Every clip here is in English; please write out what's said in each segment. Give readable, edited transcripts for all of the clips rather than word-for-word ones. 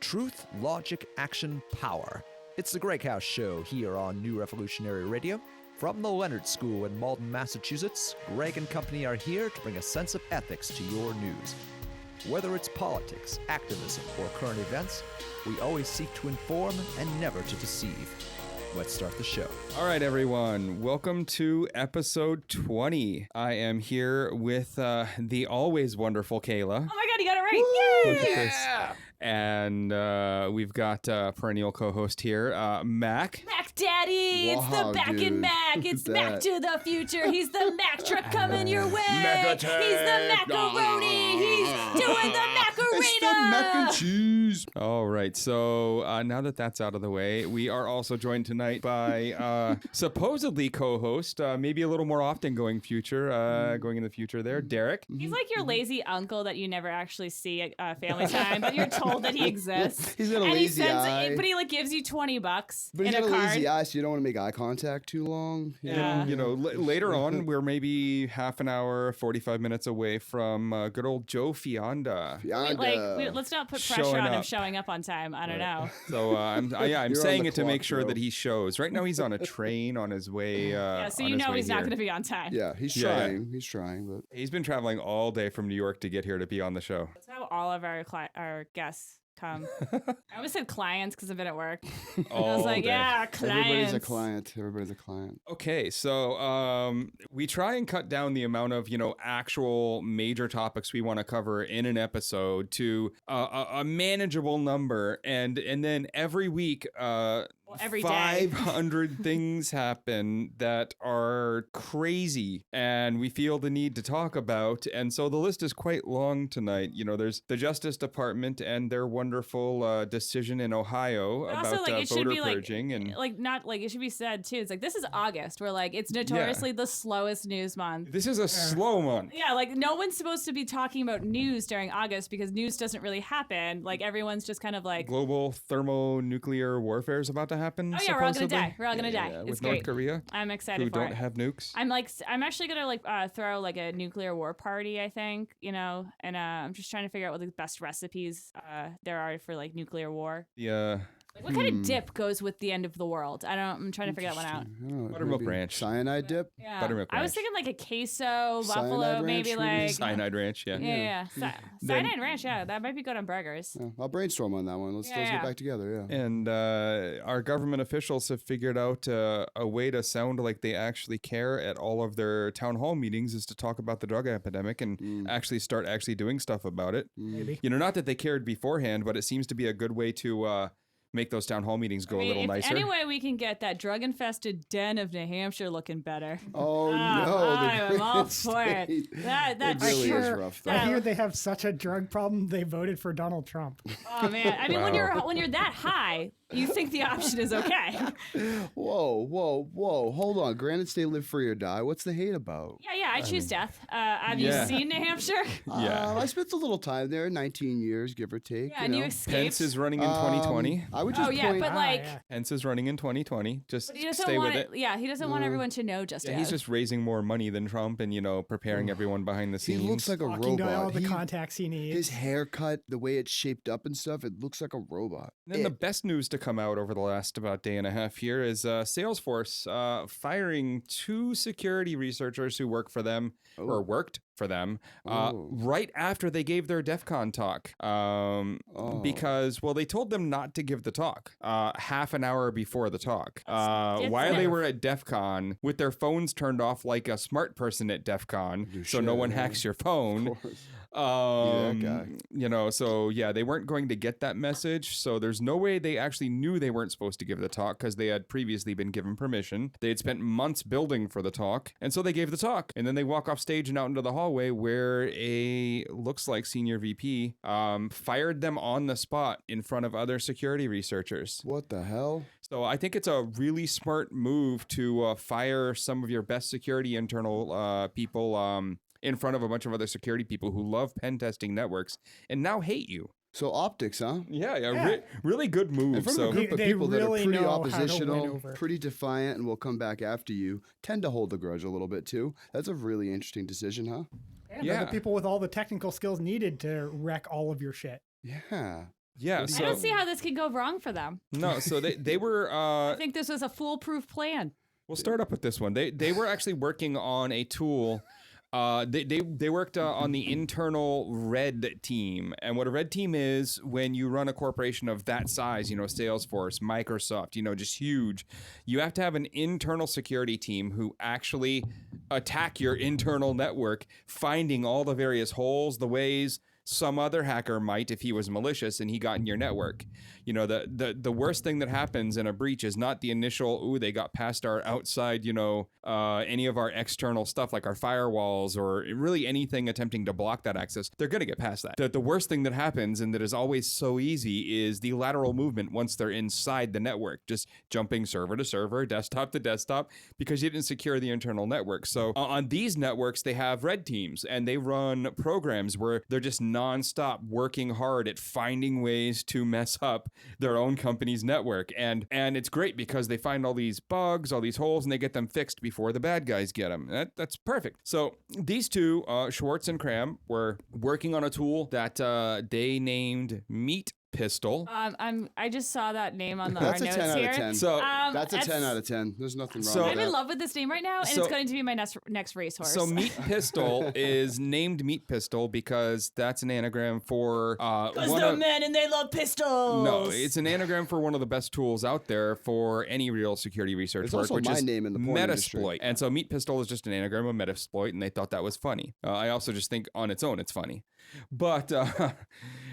Truth, logic, action, power. It's the GreggHoush Show here on New Revolutionary Radio. From the Leonard School in Malden, Massachusetts, Gregg and company are here to bring a sense of ethics to your news. Whether it's politics, activism, or current events, we always seek to inform and never to deceive. Let's start the show. All right, everyone. Welcome to episode 20. I am here with the always wonderful Kayla. Oh my god, you got it right. Yay! Yeah! And we've got perennial co-host here, Mac. Mac Daddy! It's the back in Mac! It's Mac to the future! He's the Mac truck coming your way! He's the macaroni! He's doing the macarena! It's the mac and cheese! All right, so now that that's out of the way, we are also joined tonight by supposedly co-host, maybe a little more often going in the future there, Derek. He's like your lazy uncle that you never actually see at family time, but you're told that he exists. He's got a lazy eye. But he like gives you $20 but in he's got a a card. lazy eye, so you don't want to make eye contact too long. Yeah. You know, later on, we're maybe half an hour, 45 minutes away from good old Joe Fionda. Let's not put Showing pressure on him up. showing up on time. I don't know. So I'm You're saying on the it to make clock, sure bro. that he shows. Right now, he's on a train on his way. So you know he's not going to be on time. Yeah, he's Yeah. trying. He's trying, but He's been traveling all day from New York to get here to be on the show. That's how all of our guests come. I always said clients because I've been at work. I was like, yeah, clients. everybody's a client. Everybody's a client. Okay, so we try and cut down the amount of, actual major topics we want to cover in an episode to a manageable number, and then every week, every day. 500 things happen that are crazy, and we feel the need to talk about, and so the list is quite long tonight. There's the Justice Department and their wonderful decision in Ohio But about also, it should voter be purging, and it should be said too. It's like this is August, where it's notoriously the slowest news month. this is a slow month. Yeah, no one's supposed to be talking about news during August because news doesn't really happen. Everyone's just kind of Global thermonuclear warfare is about to happen. oh yeah, we're all gonna supposedly. die. We're all gonna die. Yeah, It's with great. North Korea, I'm excited who for don't it. have nukes. I'm actually gonna throw a nuclear war party. I think and I'm just trying to figure out what the best recipes there are for nuclear war. Yeah. What kind of dip goes with the end of the world? I'm trying to figure that one out. Buttermilk ranch. Cyanide dip? Yeah. Buttermilk I was ranch. thinking a queso, Cyanide buffalo, ranch, maybe maybe? Cyanide ranch, yeah. Yeah. Cyanide ranch, yeah, that might be good on burgers. Yeah, I'll brainstorm on that one. Let's get back together, yeah. And our government officials have figured out a way to sound like they actually care at all of their town hall meetings is to talk about the drug epidemic and actually start doing stuff about it. Maybe. Not that they cared beforehand, but it seems to be a good way to make those town hall meetings go a little nicer. Any way we can get that drug-infested den of New Hampshire looking better. Oh, no. I'm all for it. That's really sure. is rough, though. I hear they have such a drug problem, they voted for Donald Trump. Oh man, I mean Wow. when you're that high, you think the option is okay. Whoa. Hold on. Granted, stay, live free or die. What's the hate about? Yeah, I choose death. Have Yeah. you seen New Hampshire? Yeah. I spent a little time there, 19 years, give or take. Yeah, and you escaped. Pence is running in 2020. I would just Oh yeah, point... but Pence is running in 2020. Just he doesn't stay want with it. Yeah, he doesn't want everyone to know just Yeah, yet. he's just raising more money than Trump and, Oh. preparing everyone behind the He scenes. looks like a Walking to all robot. the contacts he needs. His haircut, the way it's shaped up and stuff, it looks like a robot. And then the best news to come out over the last about day and a half here is Salesforce firing 2 security researchers who work for them or worked for them right after they gave their DEF CON talk because, they told them not to give the talk half an hour before the talk while they were at DEF CON with their phones turned off like a smart person at DEF CON so no one hacks your phone. That guy. So yeah, they weren't going to get that message. So there's no way they actually knew they weren't supposed to give the talk because they had previously been given permission. They had spent months building for the talk. And so they gave the talk. And then they walk off stage and out into the hallway where looks like senior VP fired them on the spot in front of other security researchers. What the hell? So I think it's a really smart move to fire some of your best security internal people in front of a bunch of other security people who love pen testing networks and now hate you. So optics, huh? Yeah. Really good move. In front of a group of They people that are really pretty know how to win oppositional, over. pretty defiant, and will come back after you, tend to hold the grudge a little bit too. That's a really interesting decision, huh? And they're the people with all the technical skills needed to wreck all of your shit. Yeah. Yeah, I don't see how this could go wrong for them. No, so they were. I think this was a foolproof plan. We'll start up with this one. They were actually working on a tool. They worked on the internal red team. And what a red team is, when you run a corporation of that size, Salesforce, Microsoft, just huge, you have to have an internal security team who actually attack your internal network, finding all the various holes, the ways some other hacker might if he was malicious and he got in your network. The worst thing that happens in a breach is not the initial, they got past our outside, any of our external stuff like our firewalls or really anything attempting to block that access. They're going to get past that. The worst thing that happens, and that is always so easy, is the lateral movement once they're inside the network, just jumping server to server, desktop to desktop, because you didn't secure the internal network. So on these networks, they have red teams and they run programs where they're just nonstop working hard at finding ways to mess up their own company's network. And it's great because they find all these bugs, all these holes, and they get them fixed before the bad guys get them. That's perfect. So these two, Schwartz and Cram, were working on a tool that they named Meat Pistol. I just saw that name on That's our a notes 10 out here. of 10. So that's a 10 out of 10. There's nothing wrong So- with I'm that. in love with this name right now, and So- it's going to be my next racehorse. So Meat Pistol is named Meat Pistol because that's an anagram for because they're men and they love pistols. No, it's an anagram for one of the best tools out there for any real security research It's work, also which my is name in the porn industry. Metasploit. And so Meat Pistol is just an anagram of Metasploit, and they thought that was funny. I also just think on its own it's funny. But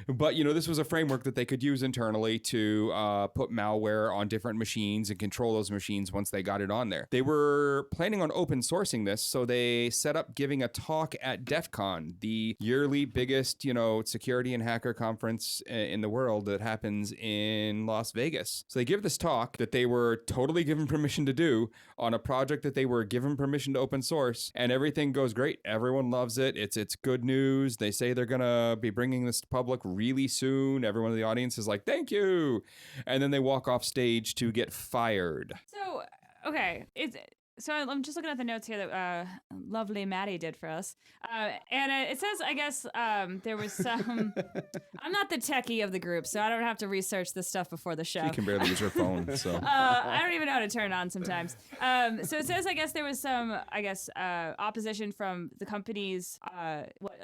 this was a framework that they could use internally to put malware on different machines and control those machines once they got it on there. They were planning on open sourcing this, so they set up giving a talk at DEF CON, the yearly biggest, security and hacker conference in the world that happens in Las Vegas. So they give this talk that they were totally given permission to do on a project that they were given permission to open source, and everything goes great. Everyone loves it. It's good news. They say they're gonna be bringing this to public really soon. Everyone in the audience is like, thank you. And then they walk off stage to get fired. So, okay. So I'm just looking at the notes here that lovely Maddie did for us. And it says, I guess, there was some... I'm not the techie of the group, so I don't have to research this stuff before the show. She can barely use her phone, so... I don't even know how to turn it on sometimes. So it says, I guess, there was some, opposition from the company's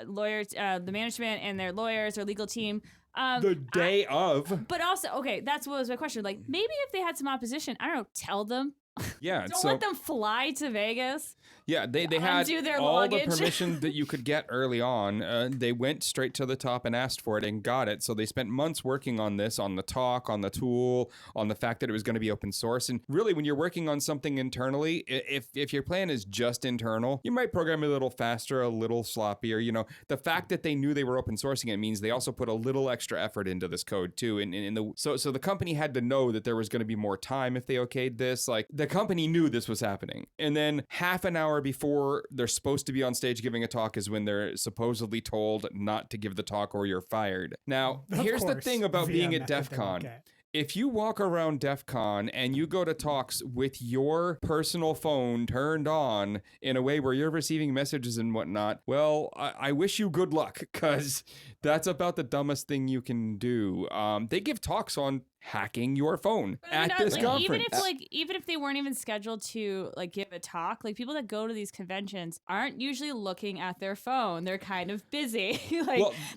lawyers, the management and their lawyers or legal team. The day of. But also, okay, that's what was my question. Like, maybe if they had some opposition, I don't know, tell them. Yeah, Don't so let them fly to Vegas. yeah, they had undo their all luggage. the permission that you could get early on. They went straight to the top and asked for it and got it. So they spent months working on this, on the talk, on the tool, on the fact that it was going to be open source. And really, when you're working on something internally, if your plan is just internal, you might program it a little faster, a little sloppier. The fact that they knew they were open sourcing it means they also put a little extra effort into this code too. So the company had to know that there was going to be more time if they okayed this. Like, the company knew this was happening. And then half an hour before they're supposed to be on stage giving a talk is when they're supposedly told not to give the talk or you're fired. Now, here's the thing about being at DEF CON. If you walk around DEF CON and you go to talks with your personal phone turned on in a way where you're receiving messages and whatnot, well, I wish you good luck, because that's about the dumbest thing you can do. They give talks on hacking your phone at this conference. Even if they weren't even scheduled to give a talk, people that go to these conventions aren't usually looking at their phone. They're kind of busy.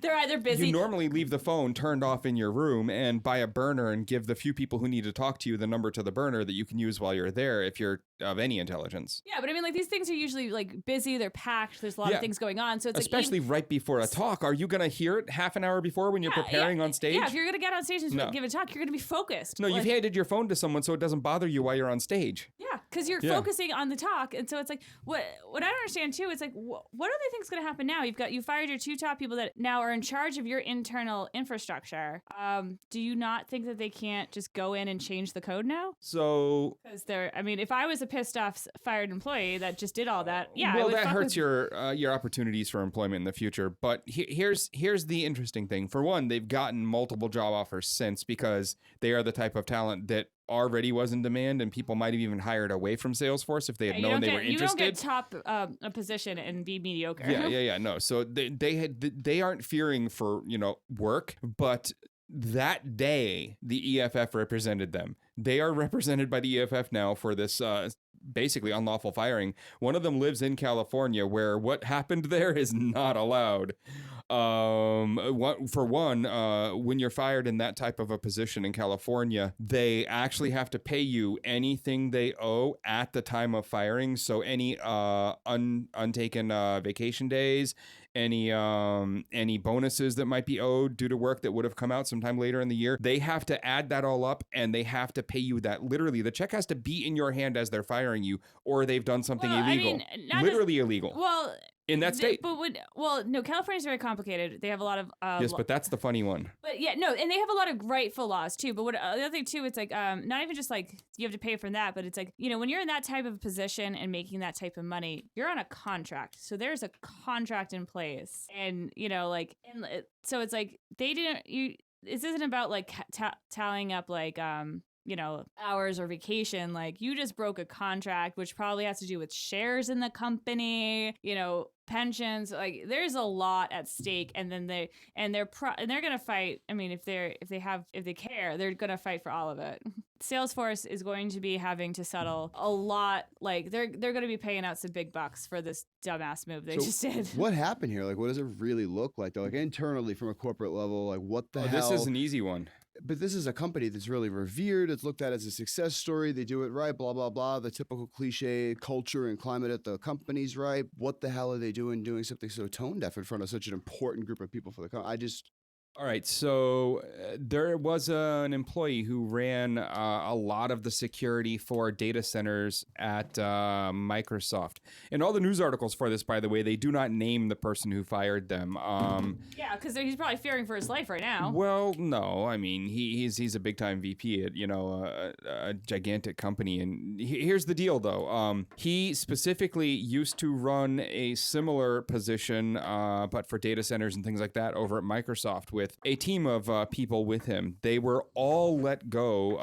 They're either busy. You normally leave the phone turned off in your room and buy a burner and give the few people who need to talk to you the number to the burner that you can use while you're there if you're of any intelligence. Yeah, but I mean, these things are usually busy. They're packed. There's a lot of things going on. So it's especially right before a talk. Are you going to hear it half an hour before when you're preparing on stage? Yeah, if you're going to get on stage and give a talk, you're going to be focused. No, you've handed your phone to someone so it doesn't bother you while you're on stage. Yeah, because you're focusing on the talk. And so it's what I don't understand too, it's what do they think is going to happen now? You fired your two top people that now are in charge of your internal infrastructure. Do you not think that they can't just go in and change the code now? So... Because if I was a pissed off fired employee that just did all that, well, that hurts your opportunities for employment in the future. But here's the interesting thing. For one, they've gotten multiple job offers since, because they are the type of talent that already was in demand, and people might have even hired away from Salesforce if they had known they were interested. You don't get top a position and be mediocre. Yeah. No. So they aren't fearing for work, but that day, the EFF represented them. They are represented by the EFF now for this basically unlawful firing. One of them lives in California, where what happened there is not allowed. For one, when you're fired in that type of a position in California, they actually have to pay you anything they owe at the time of firing. So any untaken vacation days, any bonuses that might be owed due to work that would have come out sometime later in the year, they have to add that all up and they have to pay you that. Literally, the check has to be in your hand as they're firing you, or they've done something illegal. Literally illegal. Well, in that state. No, California's very complicated. They have a lot of yes, but that's the funny one. But yeah, no, and they have a lot of rightful laws too. But the other thing too, it's like not even just like you have to pay for that, but it's like, you know, when you're in that type of position and making that type of money, you're on a contract. So there's a contract in place, and you know, like, so it's like this isn't about like tallying up like you know, hours or vacation. Like, you just broke a contract, which probably has to do with shares in the company, you know, pensions. Like, there's a lot at stake, and then they're gonna fight. I mean, if they care, they're gonna fight for all of it. Salesforce is going to be having to settle a lot. Like, they're going to be paying out some big bucks for this dumbass move they just did. What happened here? Like, what does it really look like though? Like, internally from a corporate level, like, what the hell? This is an easy one. But this is a company that's really revered. It's looked at as a success story. They do it right, blah, blah, blah. The typical cliche culture and climate at the company's right. What the hell are they doing something so tone deaf in front of such an important group of people for the company? All right, so there was an employee who ran a lot of the security for data centers at Microsoft. And all the news articles for this, by the way, they do not name the person who fired them. Yeah, because he's probably fearing for his life right now. Well, no, I mean, he's a big-time VP at, you know, a gigantic company. And here's the deal, though. He specifically used to run a similar position, but for data centers and things like that over at Microsoft with a team of people with him. They were all let go,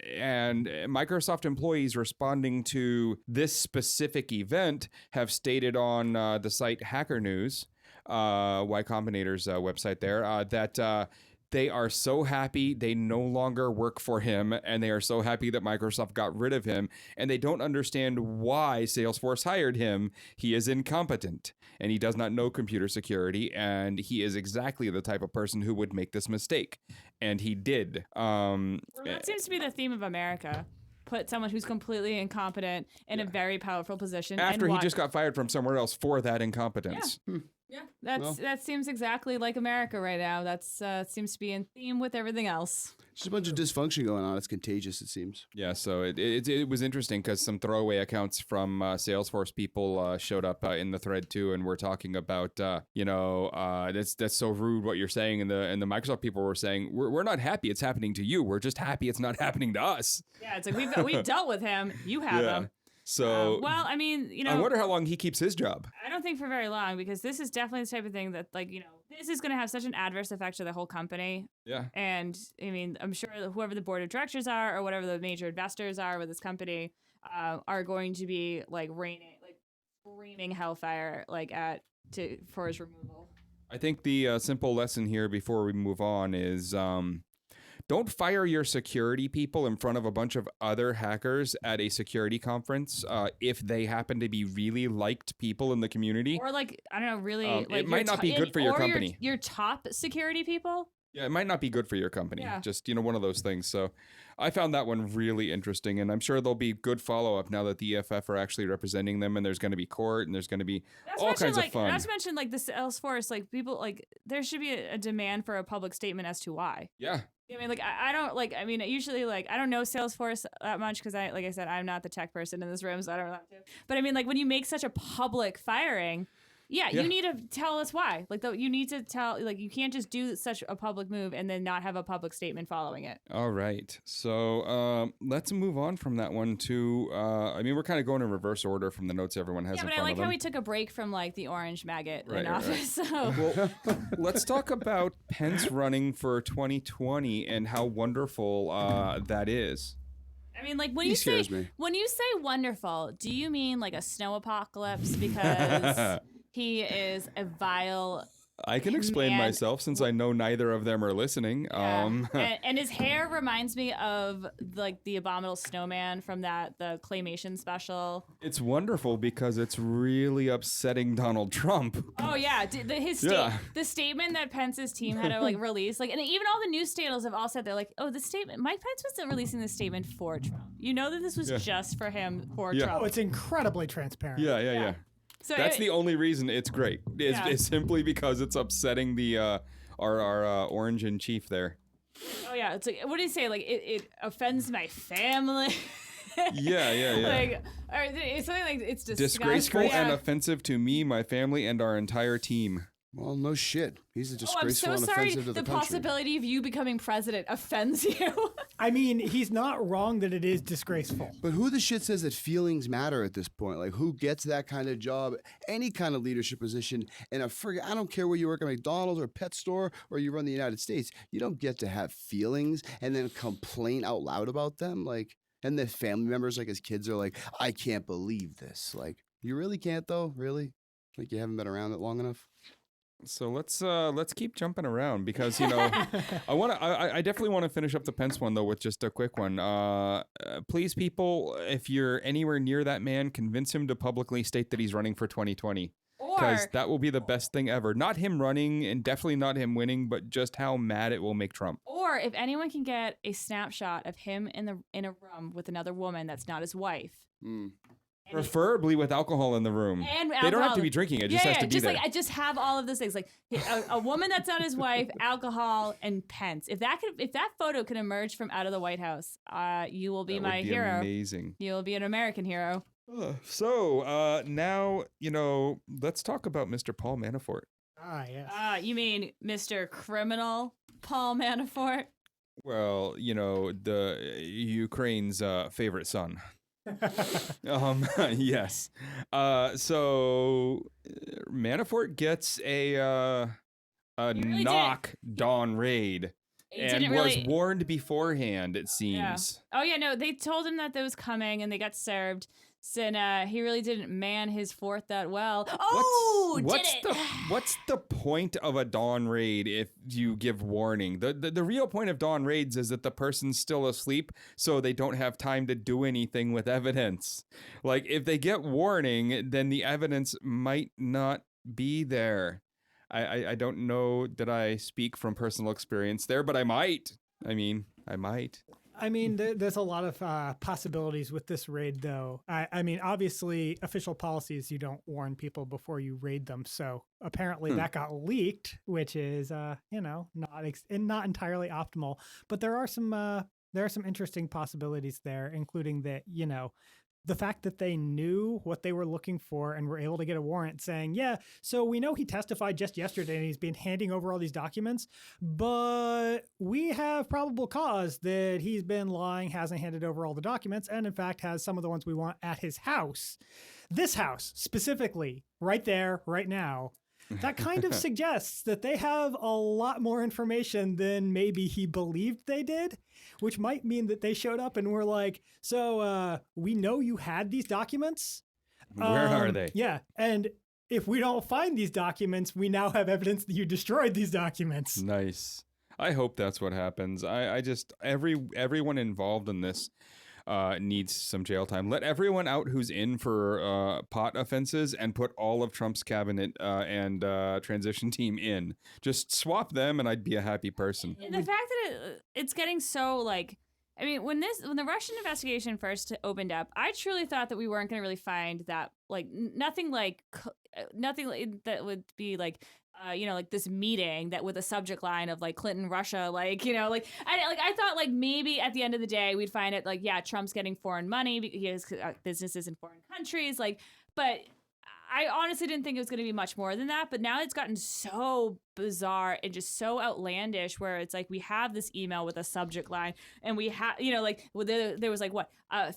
and Microsoft employees responding to this specific event have stated on the site Hacker News, Y Combinator's website there, that they are so happy they no longer work for him, and they are so happy that Microsoft got rid of him, and they don't understand why Salesforce hired him. He is incompetent, and he does not know computer security, and he is exactly the type of person who would make this mistake, and he did. Well, that seems to be the theme of America. Put someone who's completely incompetent in a very powerful position. After he just got fired from somewhere else for that incompetence. Yeah. Yeah, that seems exactly like America right now. That's seems to be in theme with everything else. Just a bunch of dysfunction going on. It's contagious, it seems. Yeah, so it was interesting because some throwaway accounts from Salesforce people showed up in the thread too, and we're talking about that's so rude what you're saying, and the Microsoft people were saying we're not happy it's happening to you. We're just happy it's not happening to us. Yeah, it's like we've dealt with him. You have him. So, well, I mean, you know, I wonder how long he keeps his job. I don't think for very long, because this is definitely the type of thing that, like, you know, this is going to have such an adverse effect to the whole company. Yeah. And I mean, I'm sure whoever the board of directors are, or whatever the major investors are with this company, are going to be like screaming hellfire, like for his removal. I think the simple lesson here before we move on is don't fire your security people in front of a bunch of other hackers at a security conference if they happen to be really liked people in the community. Or like, I don't know, really. It might not be good for your company. Your top security people. Yeah, it might not be good for your company. Yeah. Just, you know, one of those things. So I found that one really interesting, and I'm sure there'll be good follow-up now that the EFF are actually representing them, and there's going to be court, and there's going to be all kinds of fun. Not to mention, like, the Salesforce, like, people, like, there should be a demand for a public statement as to why. Yeah. I mean, like, I don't, like, I mean, usually, like, I don't know Salesforce that much because like I said, I'm not the tech person in this room, so I don't know. But I mean, like, when you make such a public firing, you need to tell us why. Like, you need to tell, like, you can't just do such a public move and then not have a public statement following it. All right. So let's move on from that one to, I mean, we're kind of going in reverse order from the notes everyone has in front of them. Yeah, but I like how we took a break from, like, the orange maggot in office. Right. So. Well, let's talk about Pence running for 2020 and how wonderful that is. I mean, like, when you say wonderful, do you mean like a snow apocalypse? Because he is a vile I can explain Man. myself since I know neither of them are listening. Yeah. And his hair reminds me of like the Abominable Snowman from the claymation special. It's wonderful because it's really upsetting Donald Trump. Oh yeah, the statement that Pence's team had to like release, like, and even all the news channels have all said they're like, oh, the statement, Mike Pence wasn't releasing this statement for Trump. You know that this was just for him for Trump. Oh, it's incredibly transparent. Yeah. So That's the only reason it's great. It's simply because it's upsetting the our orange in chief there. Oh yeah, it's like, what do you say? Like it offends my family. Yeah. Like, or it's something like it's Disgraceful disgusting. and offensive to me, my family, and our entire team. Well, no shit. He's a I'm disgraceful so and sorry. offensive to the country. Possibility of you becoming president offends you. I mean, he's not wrong that it is disgraceful. But who the shit says that feelings matter at this point? Like, who gets that kind of job, any kind of leadership position in a friggin', I don't care where you work at McDonald's or a pet store or you run the United States, you don't get to have feelings and then complain out loud about them. Like, and the family members, like his kids, are like, I can't believe this. Like, you really can't though? Really? Like, you haven't been around it long enough? So let's keep jumping around because I definitely want to finish up the Pence one though with just a quick one. Please, people, if you're anywhere near that man, convince him to publicly state that he's running for 2020 because that will be the best thing ever. Not him running and definitely not him winning, but just how mad it will make Trump. Or if anyone can get a snapshot of him in a room with another woman that's not his wife. Preferably with alcohol in the room. And they don't have to alcohol. be drinking. It just has to be just there. like I just have all of those things, like a woman that's not his wife, alcohol, and Pence. If that photo can emerge from out of the White House, you will be That my would be hero. amazing. You will be an American hero. So now let's talk about Mr. Paul Manafort. Ah, yes. You mean Mr. Criminal Paul Manafort? Well, the Ukraine's favorite son. Yes. So Manafort gets a knock Dawn raid and was warned beforehand, it seems. Yeah. Oh yeah, no, they told him that was coming and they got served. So he really didn't man his fort that well. What's the point of a dawn raid if you give warning? The real point of dawn raids is that the person's still asleep, so they don't have time to do anything with evidence. Like, if they get warning, then the evidence might not be there. I don't know that I speak from personal experience there, but I might. I might. I mean, there's a lot of possibilities with this raid, though. I mean, obviously, official policy is you don't warn people before you raid them. So apparently that got leaked, which is, not entirely optimal. But there are some interesting possibilities there, including that, the fact that they knew what they were looking for and were able to get a warrant saying, yeah, so we know he testified just yesterday and he's been handing over all these documents, but we have probable cause that he's been lying, hasn't handed over all the documents, and in fact has some of the ones we want at his house. This house, specifically, right there, right now. That kind of suggests that they have a lot more information than maybe he believed they did, which might mean that they showed up and were like, so we know you had these documents. Where are they? Yeah. And if we don't find these documents, we now have evidence that you destroyed these documents. Nice. I hope that's what happens. I just, everyone involved in this needs some jail time. Let everyone out who's in for pot offenses and put all of Trump's cabinet and transition team in. Just swap them and I'd be a happy person. The fact that it's getting so like, I mean, when the Russian investigation first opened up, I truly thought that we weren't going to really find that, like, nothing that would be like, like this meeting that with a subject line of like Clinton, Russia, I thought like maybe at the end of the day we'd find it like, yeah, Trump's getting foreign money because he has businesses in foreign countries, but I honestly didn't think it was going to be much more than that. But now it's gotten so bizarre and just so outlandish, where it's like we have this email with a subject line, and we have, you know, like there was like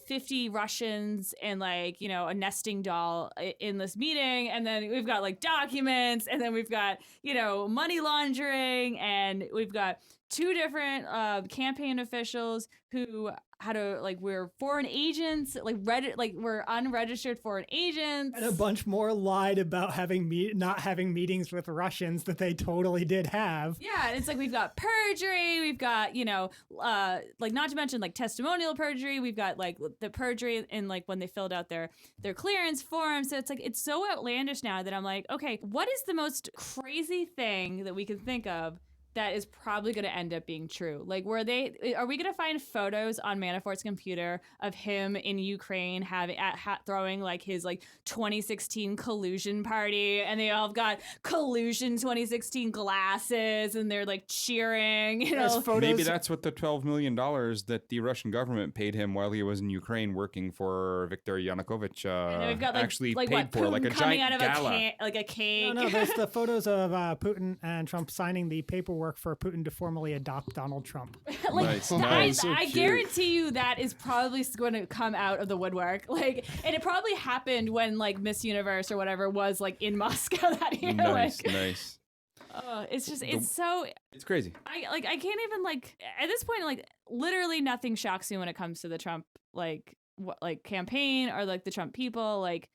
50 Russians and like, you know, a nesting doll in this meeting, and then we've got like documents, and then we've got, you know, money laundering, and we've got two different campaign officials who had a like we're foreign agents, like we're unregistered foreign agents, and a bunch more lied about not having meetings with Russians that they totally did have. Yeah, and it's like we've got perjury, we've got, you know, like not to mention like testimonial perjury, we've got like the perjury in like when they filled out their clearance form. So it's like it's so outlandish now that I'm like, okay, what is the most crazy thing that we can think of that is probably going to end up being true? Like, are we going to find photos on Manafort's computer of him in Ukraine throwing like his like 2016 collusion party, and they all got collusion 2016 glasses, and they're like cheering, you know? Maybe that's what the $12 million that the Russian government paid him while he was in Ukraine working for Viktor Yanukovych and we've got, like, actually like paid what, for, Putin like a coming giant out of gala. like a cake. No, there's the photos of Putin and Trump signing the paperwork for Putin to formally adopt Donald Trump. Like, Nice, I nice. So cute. guarantee you that is probably going to come out of the woodwork. Like, and it probably happened when like Miss Universe or whatever was like in Moscow that year. Nice, like, nice. It's crazy. I can't even like at this point, like literally nothing shocks me when it comes to the Trump like campaign or like the Trump people. Like,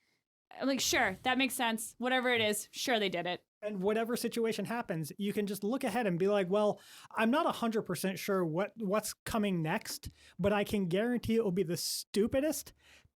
I'm like, sure, that makes sense. Whatever it is, sure, they did it. And whatever situation happens, you can just look ahead and be like, well, I'm not 100% sure what's coming next, but I can guarantee it will be the stupidest,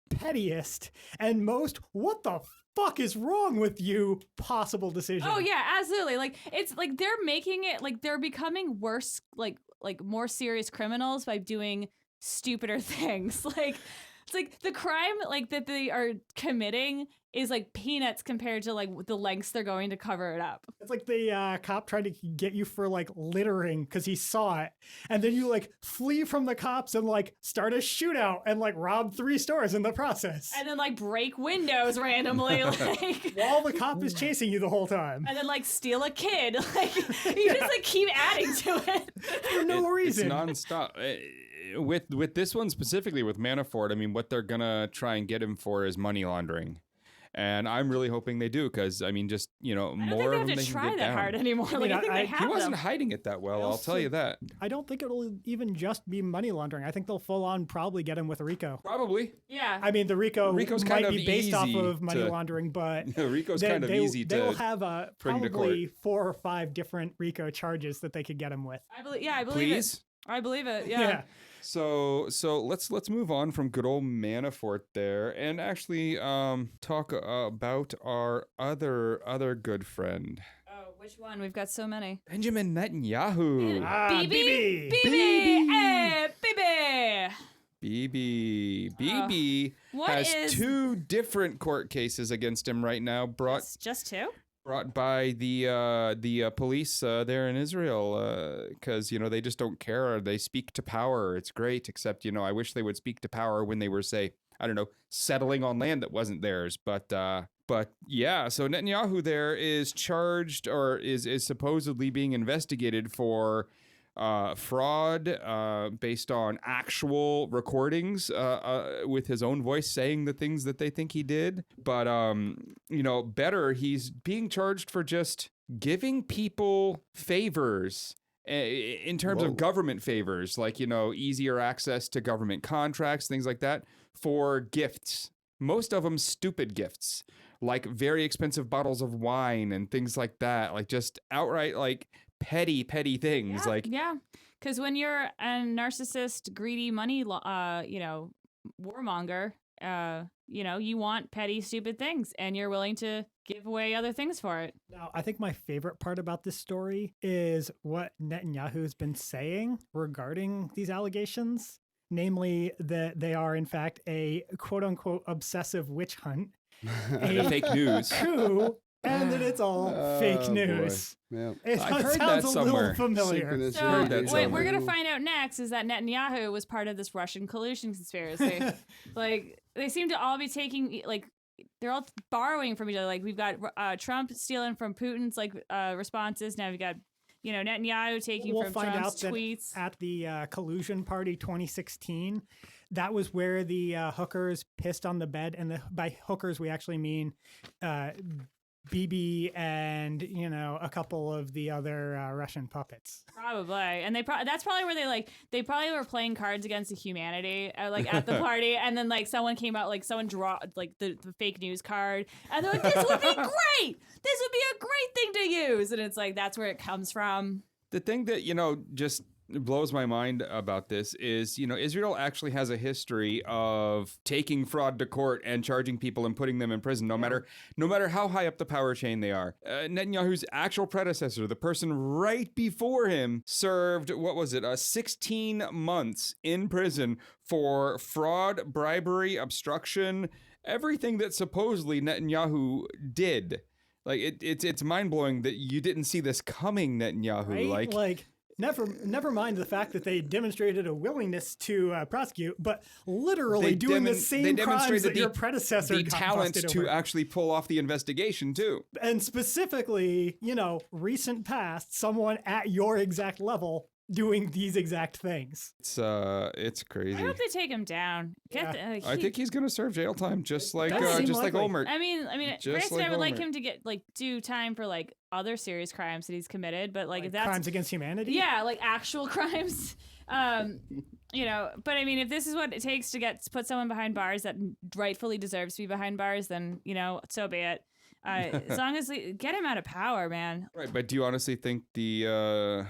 pettiest, and most what the fuck is wrong with you possible decision. Oh yeah, absolutely. Like, it's like they're making it like they're becoming worse, like more serious criminals by doing stupider things. Like, it's like the crime like that they are committing is like peanuts compared to like the lengths they're going to cover it up. It's like the cop tried to get you for like littering because he saw it, and then you like flee from the cops and like start a shootout and like rob 3 stores in the process. And then like break windows randomly, like While the cop is chasing you the whole time and then like steal a kid. Like, you just like keep adding to it. for no reason. It's nonstop. With this one specifically, with Manafort, I mean, what they're gonna try and get him for is money laundering. And I'm really hoping they do, because I mean, just, you know, I more don't of think them they have they to can try get that down. hard anymore. I Like, mean, I think they he have He wasn't them. hiding it that well, I'll tell you that. I don't think it'll even just be money laundering. I think they'll full on probably get him with RICO. Probably. Yeah. I mean, the RICO's might kind of be based off easy of money to- laundering, but RICO's kind of easy they will to have bring to court. probably 4 or 5 different RICO charges that they could get him with. I believe it. Please. I believe it. Yeah. So let's move on from good old Manafort there, and actually talk about our other good friend, Oh, which one? We've got so many. Benjamin Netanyahu. Bibi, Bibi. hey, Bibi. Bibi What has is 2 different court cases against him right now, brought just 2? by the police there in Israel, because, you know, they just don't care. They speak to power. It's great, except, you know, I wish they would speak to power when they were, say, I don't know, settling on land that wasn't theirs. But yeah, so Netanyahu there is charged, or is supposedly being investigated for fraud based on actual recordings with his own voice saying the things that they think he did. But, you know, better, he's being charged for just giving people favors in terms of government favors, like, you know, easier access to government contracts, things like that, for gifts. Most of them stupid gifts, like very expensive bottles of wine and things like that, like just outright like petty things. Yeah, because when you're a narcissist, greedy money, you know, warmonger, you know, you want petty, stupid things, and you're willing to give away other things for it. Now, I think my favorite part about this story is what Netanyahu has been saying regarding these allegations, namely that they are, in fact, a quote-unquote obsessive witch hunt, The fake news. coup, and that it's all fake boy. news. Yeah. It I've heard sounds that a somewhere. little familiar. Synchronous So heard that radio. what we're somewhere. gonna find out next is that Netanyahu was part of this Russian collusion conspiracy. Like, they seem to all be taking like they're all borrowing from each other. Like we've got Trump stealing from Putin's like responses. Now we've got Netanyahu taking We'll from find Trump's out tweets. that at the collusion party 2016, that was where the hookers pissed on the bed, and by hookers we actually mean Bibi and a couple of the other Russian puppets. Probably, and that's probably where they probably were playing Cards Against Humanity like at the party, and then like someone came out, like someone draw like the fake news card, and they're like, this would be great, this would be a great thing to use, and it's like that's where it comes from. The thing that, just blows my mind about this is, Israel actually has a history of taking fraud to court and charging people and putting them in prison, no matter how high up the power chain they are. Netanyahu's actual predecessor, the person right before him, served, 16 months in prison for fraud, bribery, obstruction, everything that supposedly Netanyahu did. Like it's mind-blowing that you didn't see this coming, Netanyahu. Right? Never mind the fact that they demonstrated a willingness to prosecute, but literally doing the same crimes that your predecessor the got talent busted to over. actually pull off the investigation too. And specifically, recent past, someone at your exact level doing these exact things. It's crazy. I hope they take him down. I think he's gonna serve jail time, just like likely. Olmert. I mean, Just granted, like I would like Olmert. him to get do time for like other serious crimes that he's committed, but like if that's crimes against humanity. yeah, like actual crimes. But I mean, if this is what it takes to put someone behind bars that rightfully deserves to be behind bars, then so be it. As long as we get him out of power, man. Right, but do you honestly think the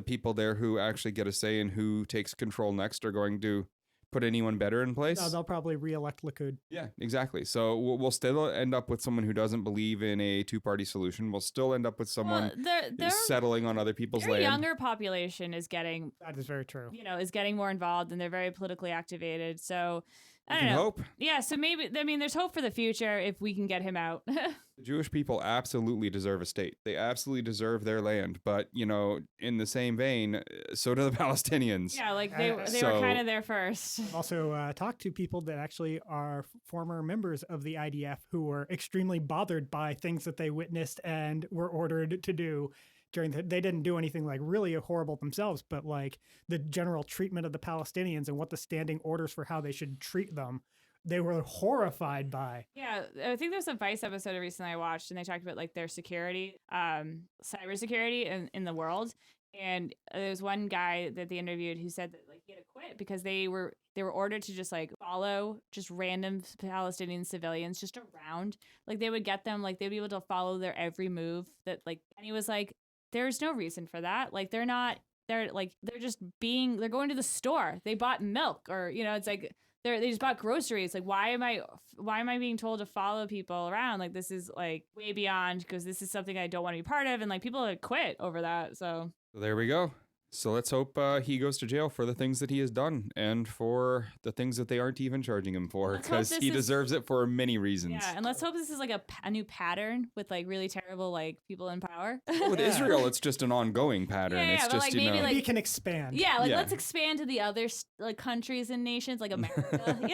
people there who actually get a say in who takes control next are going to put anyone better in place? No, they'll probably re-elect Likud. Yeah, exactly. So we'll still end up with someone who doesn't believe in a two-party solution. We'll still end up with someone who's settling on other people's their land. younger population is getting That is very true. is getting more involved, and they're very politically activated. So I don't know. Hope. Yeah, so maybe there's hope for the future if we can get him out. The Jewish people absolutely deserve a state. They absolutely deserve their land. But, in the same vein, so do the Palestinians. Yeah, like they were kind of there first. Also talked to people that actually are former members of the IDF who were extremely bothered by things that they witnessed and were ordered to do. They didn't do anything like really horrible themselves, but like the general treatment of the Palestinians and what the standing orders for how they should treat them, they were horrified by. Yeah, I think there's a Vice episode recently I watched, and they talked about like their security, cybersecurity in the world. And there's one guy that they interviewed who said that like he had to quit because they were ordered to just like follow just random Palestinian civilians just around. Like they would get them, like they'd be able to follow their every move. And he was like, there's no reason for that. Like they're going to the store. They bought milk, or it's like they just bought groceries. Like why am I being told to follow people around? Like this is like way beyond, because this is something I don't want to be part of, and like people have quit over that. So there we go. So let's hope he goes to jail for the things that he has done and for the things that they aren't even charging him for, because he deserves it for many reasons. Yeah, and let's hope this is like a new pattern with like really terrible like people in power. Well, with Israel, it's just an ongoing pattern. Yeah, it's but, just, like, maybe, Maybe it can expand. Yeah, like let's expand to the other like countries and nations, like America.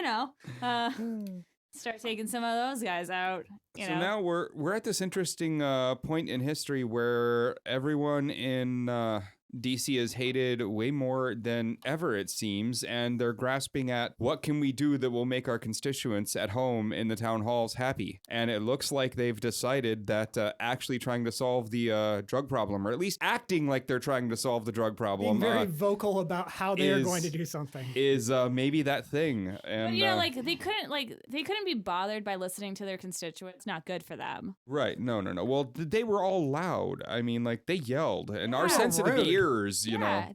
Start taking some of those guys out. So now we're at this interesting point in history where everyone in DC is hated way more than ever, it seems, and they're grasping at what can we do that will make our constituents at home in the town halls happy. And it looks like they've decided that actually trying to solve the drug problem, or at least acting like they're trying to solve the drug problem, being very vocal about how they are going to do something, is maybe that thing. And but they couldn't be bothered by listening to their constituents. Not good for them. Right? No. Well, they were all loud. I mean, like they yelled, and our sensitive rude. ears,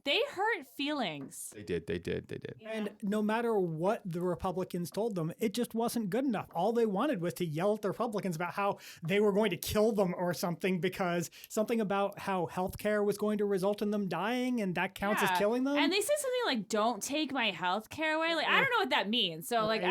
they hurt feelings. They did. And no matter what the Republicans told them, it just wasn't good enough. All they wanted was to yell at the Republicans about how they were going to kill them or something, because something about how healthcare was going to result in them dying, and that counts as killing them. And they said something like, "Don't take my healthcare away." Like I don't know what that means. So like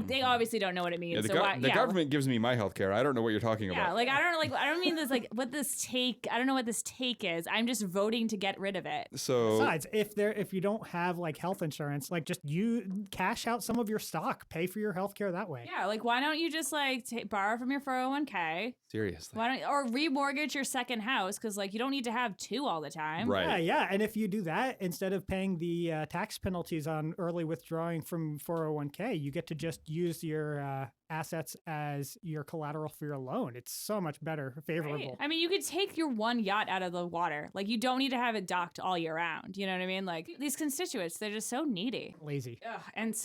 they obviously don't know what it means. Yeah, the government gives me my my healthcare. I don't know what you're talking Yeah, about. like I don't mean this like what this take. I don't know what this take is. I'm just voting to get rid of it. So Besides, if you don't have like health insurance, like just you cash out some of your stock, pay for your health care that way. Yeah, like why don't you just like borrow from your 401k? seriously. Why don't or remortgage your second house because like you don't need to have two all the time. Right. Yeah. And if you do that, instead of paying the tax penalties on early withdrawing from 401k, you get to just use your assets as your collateral for your loan. It's so much better, favorable. Right. I mean, you could take your one yacht out of the water. Like, you don't need to have it docked all year round. You know what I mean? Like, these constituents, they're just so needy. Lazy. Ugh. And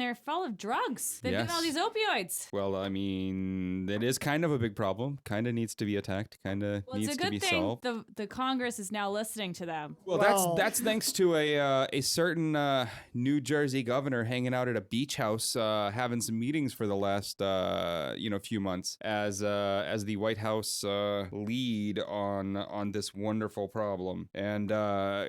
they're full of drugs. They've got all these opioids. Well, I mean, it is kind of a big problem. Kind of needs to be attacked. Kind of needs to be solved. The Congress is now listening to them. Well, that's thanks to a certain New Jersey governor hanging out at a beach house, having some meetings for the last few months as the White House lead on this wonderful problem. And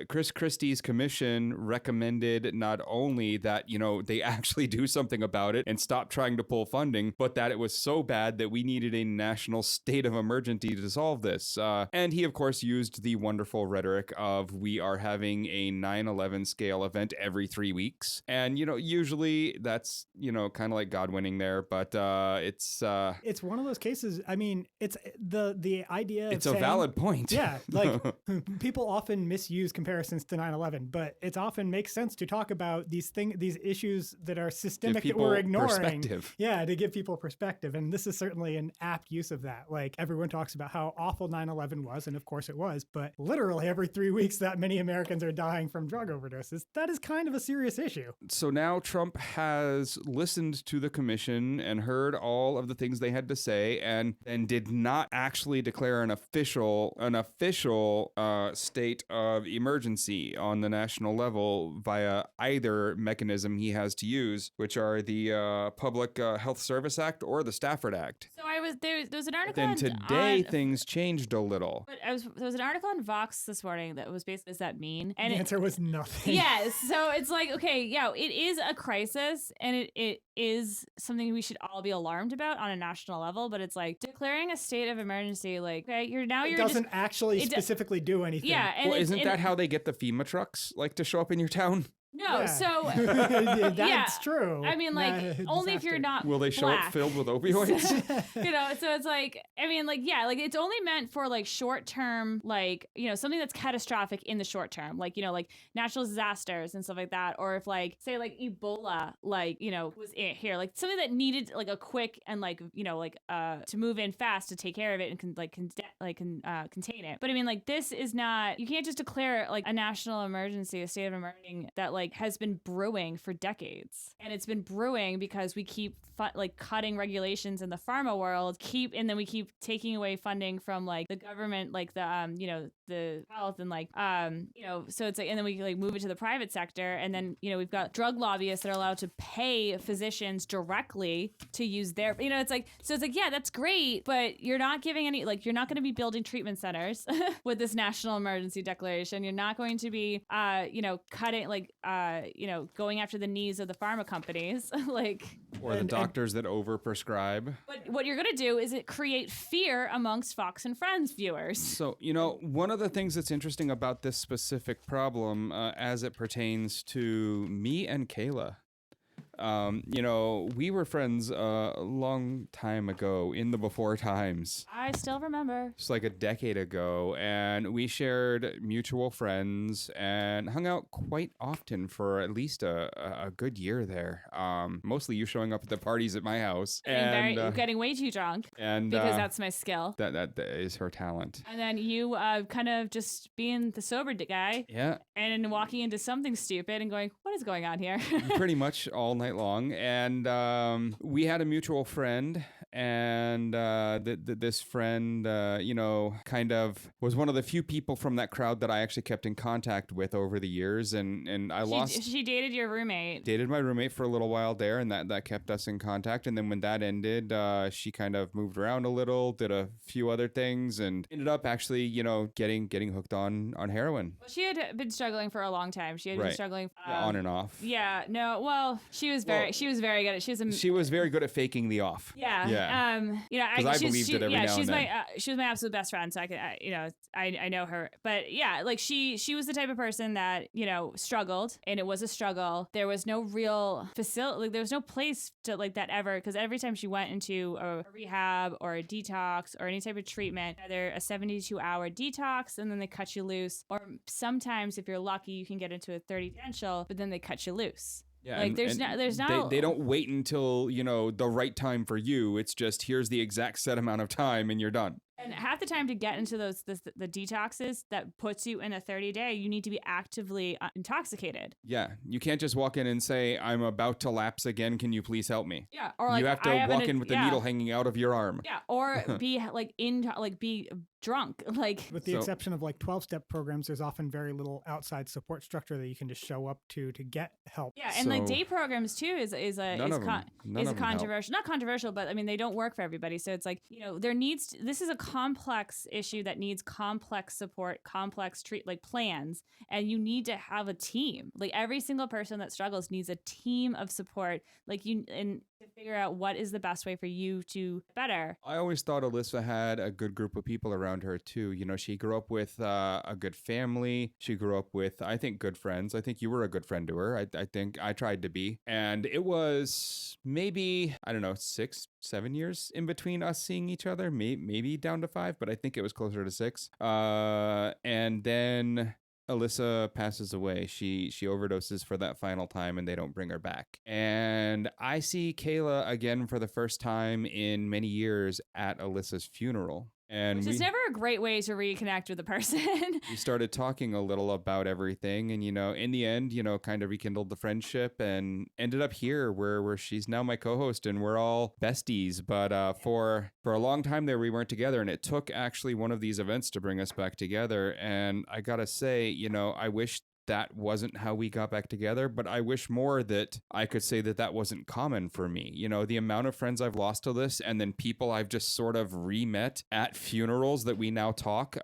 Chris Christie's commission recommended not only that they actually do something about it and stop trying to pull funding, but that it was so bad that we needed a national state of emergency to solve this. And he, of course, used the wonderful rhetoric of we are having a 9/11 scale event every 3 weeks. And, usually that's, kind of like God winning there. But it's one of those cases. I mean, it's the idea. It's of a saying, valid point. Yeah, like people often misuse comparisons to 9/11, but it often makes sense to talk about these issues that are systemic that we're ignoring. Perspective. Yeah, to give people perspective, and this is certainly an apt use of that. Like everyone talks about how awful 9/11 was, and of course it was, but literally every 3 weeks that many Americans are dying from drug overdoses. That is kind of a serious issue. So now Trump has listened to the commission and heard all of the things they had to say, and did not actually declare an official state of emergency on the national level via either mechanism he has to use, which are the Public Health Service Act or the Stafford Act. So there was an article. Then today things changed a little. But there was an article on Vox this morning that was basically, does that mean? And the answer was nothing. Yes. So it's like, okay, yeah, it is a crisis, and it is something we should all be alarmed about on a national level. But it's like declaring a state of emergency, like, okay, you're it doesn't actually specifically do anything. Yeah. And well, isn't that how they get the FEMA trucks to show up in your town? No, Yeah. so that's true. I mean, like, only if you're not Will they show black. up filled with opioids? So it's like, I mean, like, yeah, like it's only meant for like short term, like, something that's catastrophic in the short term, like, like natural disasters and stuff like that. Or if like, say like Ebola, like, was here, like something that needed like a quick and like, to move in fast to take care of it and contain it. But I mean, like, this is not, you can't just declare like a national emergency, a state of emergency that like has been brewing for decades. And it's been brewing because we keep cutting regulations in the pharma world, and then we keep taking away funding from like the government, like the health and so it's like, and then we like move it to the private sector, and then we've got drug lobbyists that are allowed to pay physicians directly to use their it's like, so it's like, yeah, that's great, but you're not giving any, like, you're not going to be building treatment centers with this national emergency declaration. You're not going to be cutting going after the knees of the pharma companies or the doctors that overprescribe. But what you're going to do is it create fear amongst Fox and Friends viewers. So, one of the things that's interesting about this specific problem as it pertains to me and Kayla, we were friends a long time ago in the before times. I still remember. It's like a decade ago, and we shared mutual friends and hung out quite often for at least a good year there. Mostly you showing up at the parties at my house and getting way too drunk, and because that's my skill. That is her talent. And then you kind of just being the sober guy, yeah, and then walking into something stupid and going, "What is going on here?" Pretty much all night long. And we had a mutual friend, and this friend, kind of was one of the few people from that crowd that I actually kept in contact with over the years. And She dated your roommate. Dated my roommate for a little while there, and that kept us in contact. And then when that ended, she kind of moved around a little, did a few other things, and ended up actually, getting hooked on heroin. Well, she had been struggling for a long time. She had been struggling on and off. Yeah, no, well, she was very good at She was very good at faking the off. Yeah. Yeah. You know, 'Cause I believed it every now she's and my she was my absolute best friend, so I know her. But yeah, like she was the type of person that, you know, struggled, and it was a struggle. There was no real facility, like there was no place to like that ever, because every time she went into a rehab or a detox or any type of treatment, either a 72-hour detox and then they cut you loose, or sometimes if you're lucky you can get into a 30 potential, but then they cut you loose. Yeah, Like they don't wait until, you know, the right time for you. It's just here's the exact set amount of time and you're done. And half the time to get into the detoxes that puts you in a 30-day, you need to be actively intoxicated. Yeah, you can't just walk in and say, I'm about to lapse again. Can you please help me? Yeah, or like you have to walk in with the yeah. needle hanging out of your arm. Yeah, or be be drunk, like with the exception of like 12-step programs, there's often very little outside support structure that you can just show up to get help. Yeah, and like day programs too is controversial. Not controversial, but I mean they don't work for everybody. So it's like, you know, this is a complex issue that needs complex support, complex plans, and you need to have a team. Like every single person that struggles needs a team of support. Like and to figure out what is the best way for you to get better. I always thought Alyssa had a good group of people around her too. You know, she grew up with a good family. She grew up with, I think, good friends. I think you were a good friend to her. I think I tried to be. And it was maybe, I don't know, 6-7 years in between us seeing each other, maybe down to 5, but I think it was closer to 6. And then Alyssa passes away. She overdoses for that final time and they don't bring her back. And I see Kayla again for the first time in many years at Alyssa's funeral. And which is never a great way to reconnect with a person. We started talking a little about everything, and, you know, in the end, you know, kind of rekindled the friendship and ended up here where she's now my co-host and we're all besties. But for a long time there, we weren't together, and it took actually one of these events to bring us back together. And I gotta say, you know, I wish that wasn't how we got back together, but I wish more that I could say that wasn't common for me. You know, the amount of friends I've lost to this, and then people I've just sort of re-met at funerals that we now talk,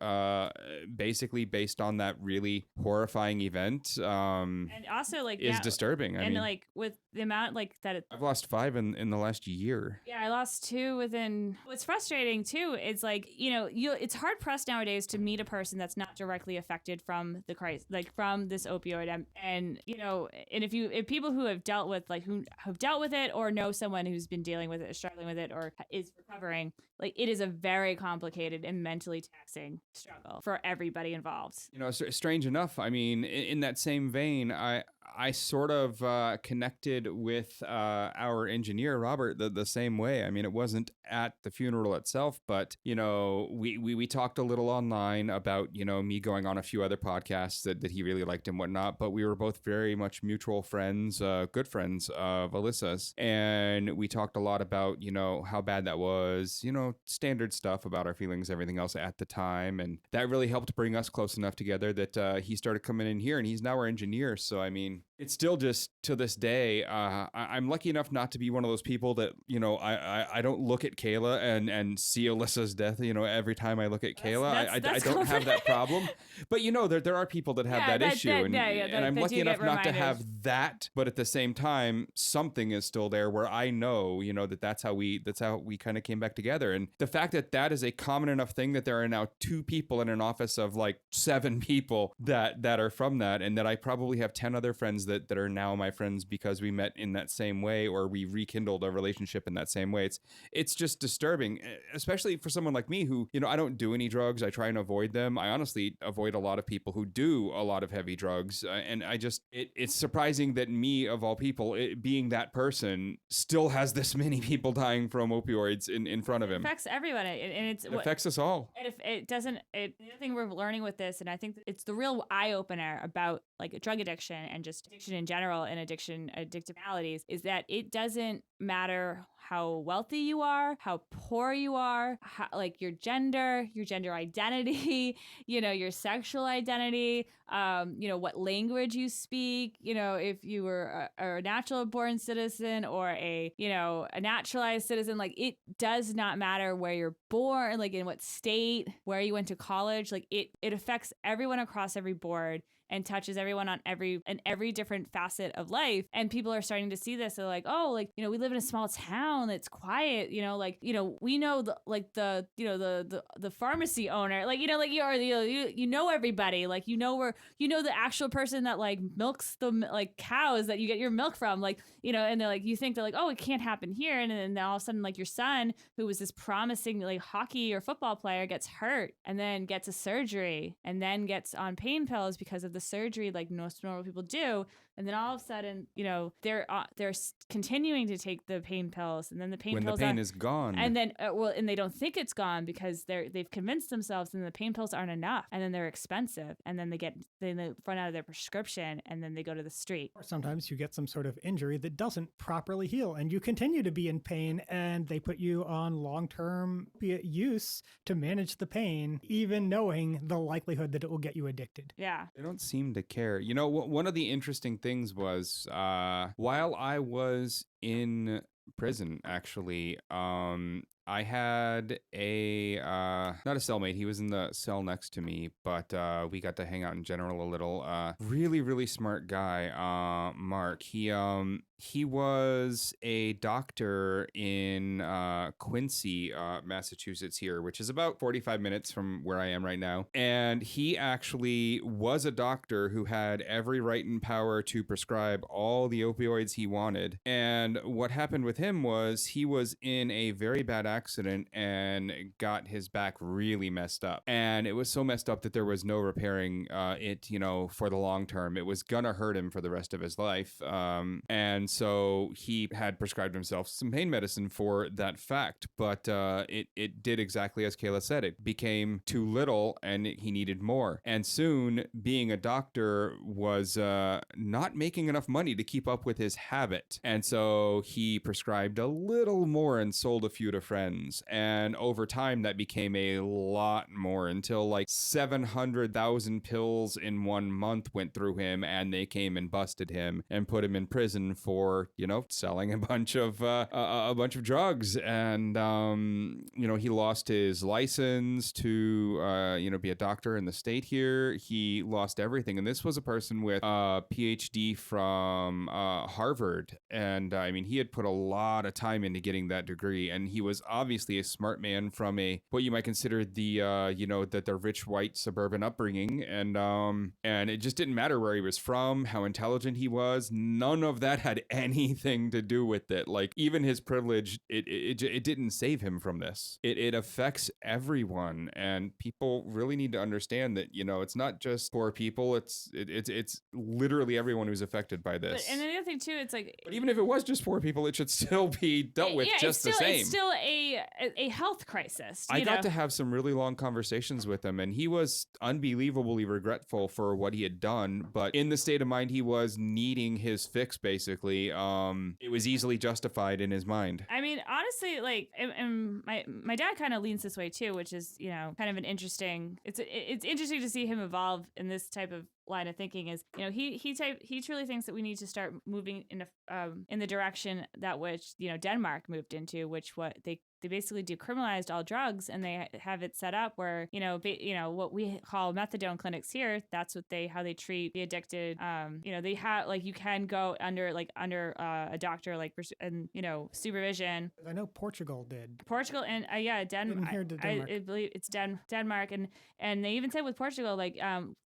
basically based on that really horrifying event, and also like is disturbing. I mean, like with the amount like that I've lost 5 in the last year. Yeah, I lost 2 within. What's frustrating too is like, you know, it's hard pressed nowadays to meet a person that's not directly affected from the crisis, like from this opioid, and you know, and if people who have dealt with it or know someone who's been dealing with it, or struggling with it, or is recovering, like it is a very complicated and mentally taxing struggle for everybody involved. You know, strange enough, I mean, in that same vein, I sort of connected with our engineer, Robert, the same way. I mean, it wasn't at the funeral itself, but, you know, we talked a little online about, you know, me going on a few other podcasts that he really liked and whatnot, but we were both very much mutual friends, good friends of Alyssa's. And we talked a lot about, you know, how bad that was, you know, standard stuff about our feelings, everything else at the time. And that really helped bring us close enough together that he started coming in here, and he's now our engineer. So, I mean, it's still just to this day, I'm lucky enough not to be one of those people that, you know, I don't look at Kayla and see Alyssa's death, you know, every time I look at Kayla. I don't have that problem. But, you know, there are people that have that issue. And I'm lucky enough not to have that. But at the same time, something is still there where I know, you know, that's how we kind of came back together. And the fact that is a common enough thing that there are now 2 people in an office of like 7 people that are from that, and that I probably have 10 other friends that are now my friends because we met in that same way, or we rekindled a relationship in that same way. It's just disturbing, especially for someone like me who, you know, I don't do any drugs. I try and avoid them. I honestly avoid a lot of people who do a lot of heavy drugs. And I just, it's surprising that me, of all people, being that person, still has this many people dying from opioids in front of him. It affects everyone, and it affects us all. And if it doesn't, the other thing we're learning with this, and I think it's the real eye opener about like drug addiction and just addiction in general and addictive maladies, is that it doesn't matter how wealthy you are, how poor you are, like your gender identity, you know, your sexual identity, you know, what language you speak, you know, if you were a natural born citizen or a naturalized citizen, like it does not matter where you're born, like in what state, where you went to college, like it affects everyone across every board and touches everyone on every different facet of life. And people are starting to see this. They're like, oh, like, you know, we live in a small town. town that's quiet, we know the pharmacy owner, you know everybody, the actual person that like milks the cows that you get your milk from, and they're like, you think they're like, oh, it can't happen here, and then all of a sudden, like, your son, who was this promising like hockey or football player, gets hurt and then gets a surgery and then gets on pain pills because of the surgery, like most normal people do. And then all of a sudden, they're continuing to take the pain pills, and then the pain pills when the pain is gone, and then and they don't think it's gone because they've convinced themselves, and the pain pills aren't enough, and then they're expensive, and then they run out of their prescription, and then they go to the street. Or sometimes you get some sort of injury that doesn't properly heal, and you continue to be in pain, and they put you on long-term use to manage the pain, even knowing the likelihood that it will get you addicted. Yeah, they don't seem to care. One of the interesting things was while I was in prison, actually, I had not a cellmate. He was in the cell next to me, but we got to hang out in general a little. Really, really smart guy, Mark. He was a doctor in Quincy, Massachusetts here, which is about 45 minutes from where I am right now. And he actually was a doctor who had every right and power to prescribe all the opioids he wanted. And what happened with him was he was in a very bad accident and got his back really messed up. And it was so messed up that there was no repairing it, for the long term. It was gonna hurt him for the rest of his life. And so he had prescribed himself some pain medicine for that fact. But it did exactly as Kayla said. It became too little and he needed more. And soon, being a doctor was not making enough money to keep up with his habit. And so he prescribed a little more and sold a few to friends. And over time, that became a lot more until like 700,000 pills in 1 month went through him, and they came and busted him and put him in prison for, selling a bunch of drugs. And, he lost his license to, be a doctor in the state here. He lost everything. And this was a person with a PhD from Harvard. And he had put a lot of time into getting that degree. And he was obviously a smart man from what you might consider the rich white suburban upbringing. And it just didn't matter where he was from, how intelligent he was. None of that had anything to do with it. Like, even his privilege, it didn't save him from this. It affects everyone, and people really need to understand that, it's not just poor people. It's literally everyone who's affected by this. And the other thing too, it's like, but even if it was just poor people, it should still be dealt with just the same. It's still a health crisis. I got to have some really long conversations with him, and he was unbelievably regretful for what he had done. But in the state of mind he was needing his fix, basically, it was easily justified in his mind. Honestly, like, and my dad kind of leans this way too, which is, kind of an interesting. It's interesting to see him evolve in this type of line of thinking. Is, he truly thinks that we need to start moving in the direction that which Denmark moved into, which they basically decriminalized all drugs, and they have it set up where what we call methadone clinics here. That's how they treat the addicted. They have, like, you can go under a doctor, like, and supervision. I know Portugal did. Portugal and Denmark. I believe it's Denmark, and they even said with Portugal, like,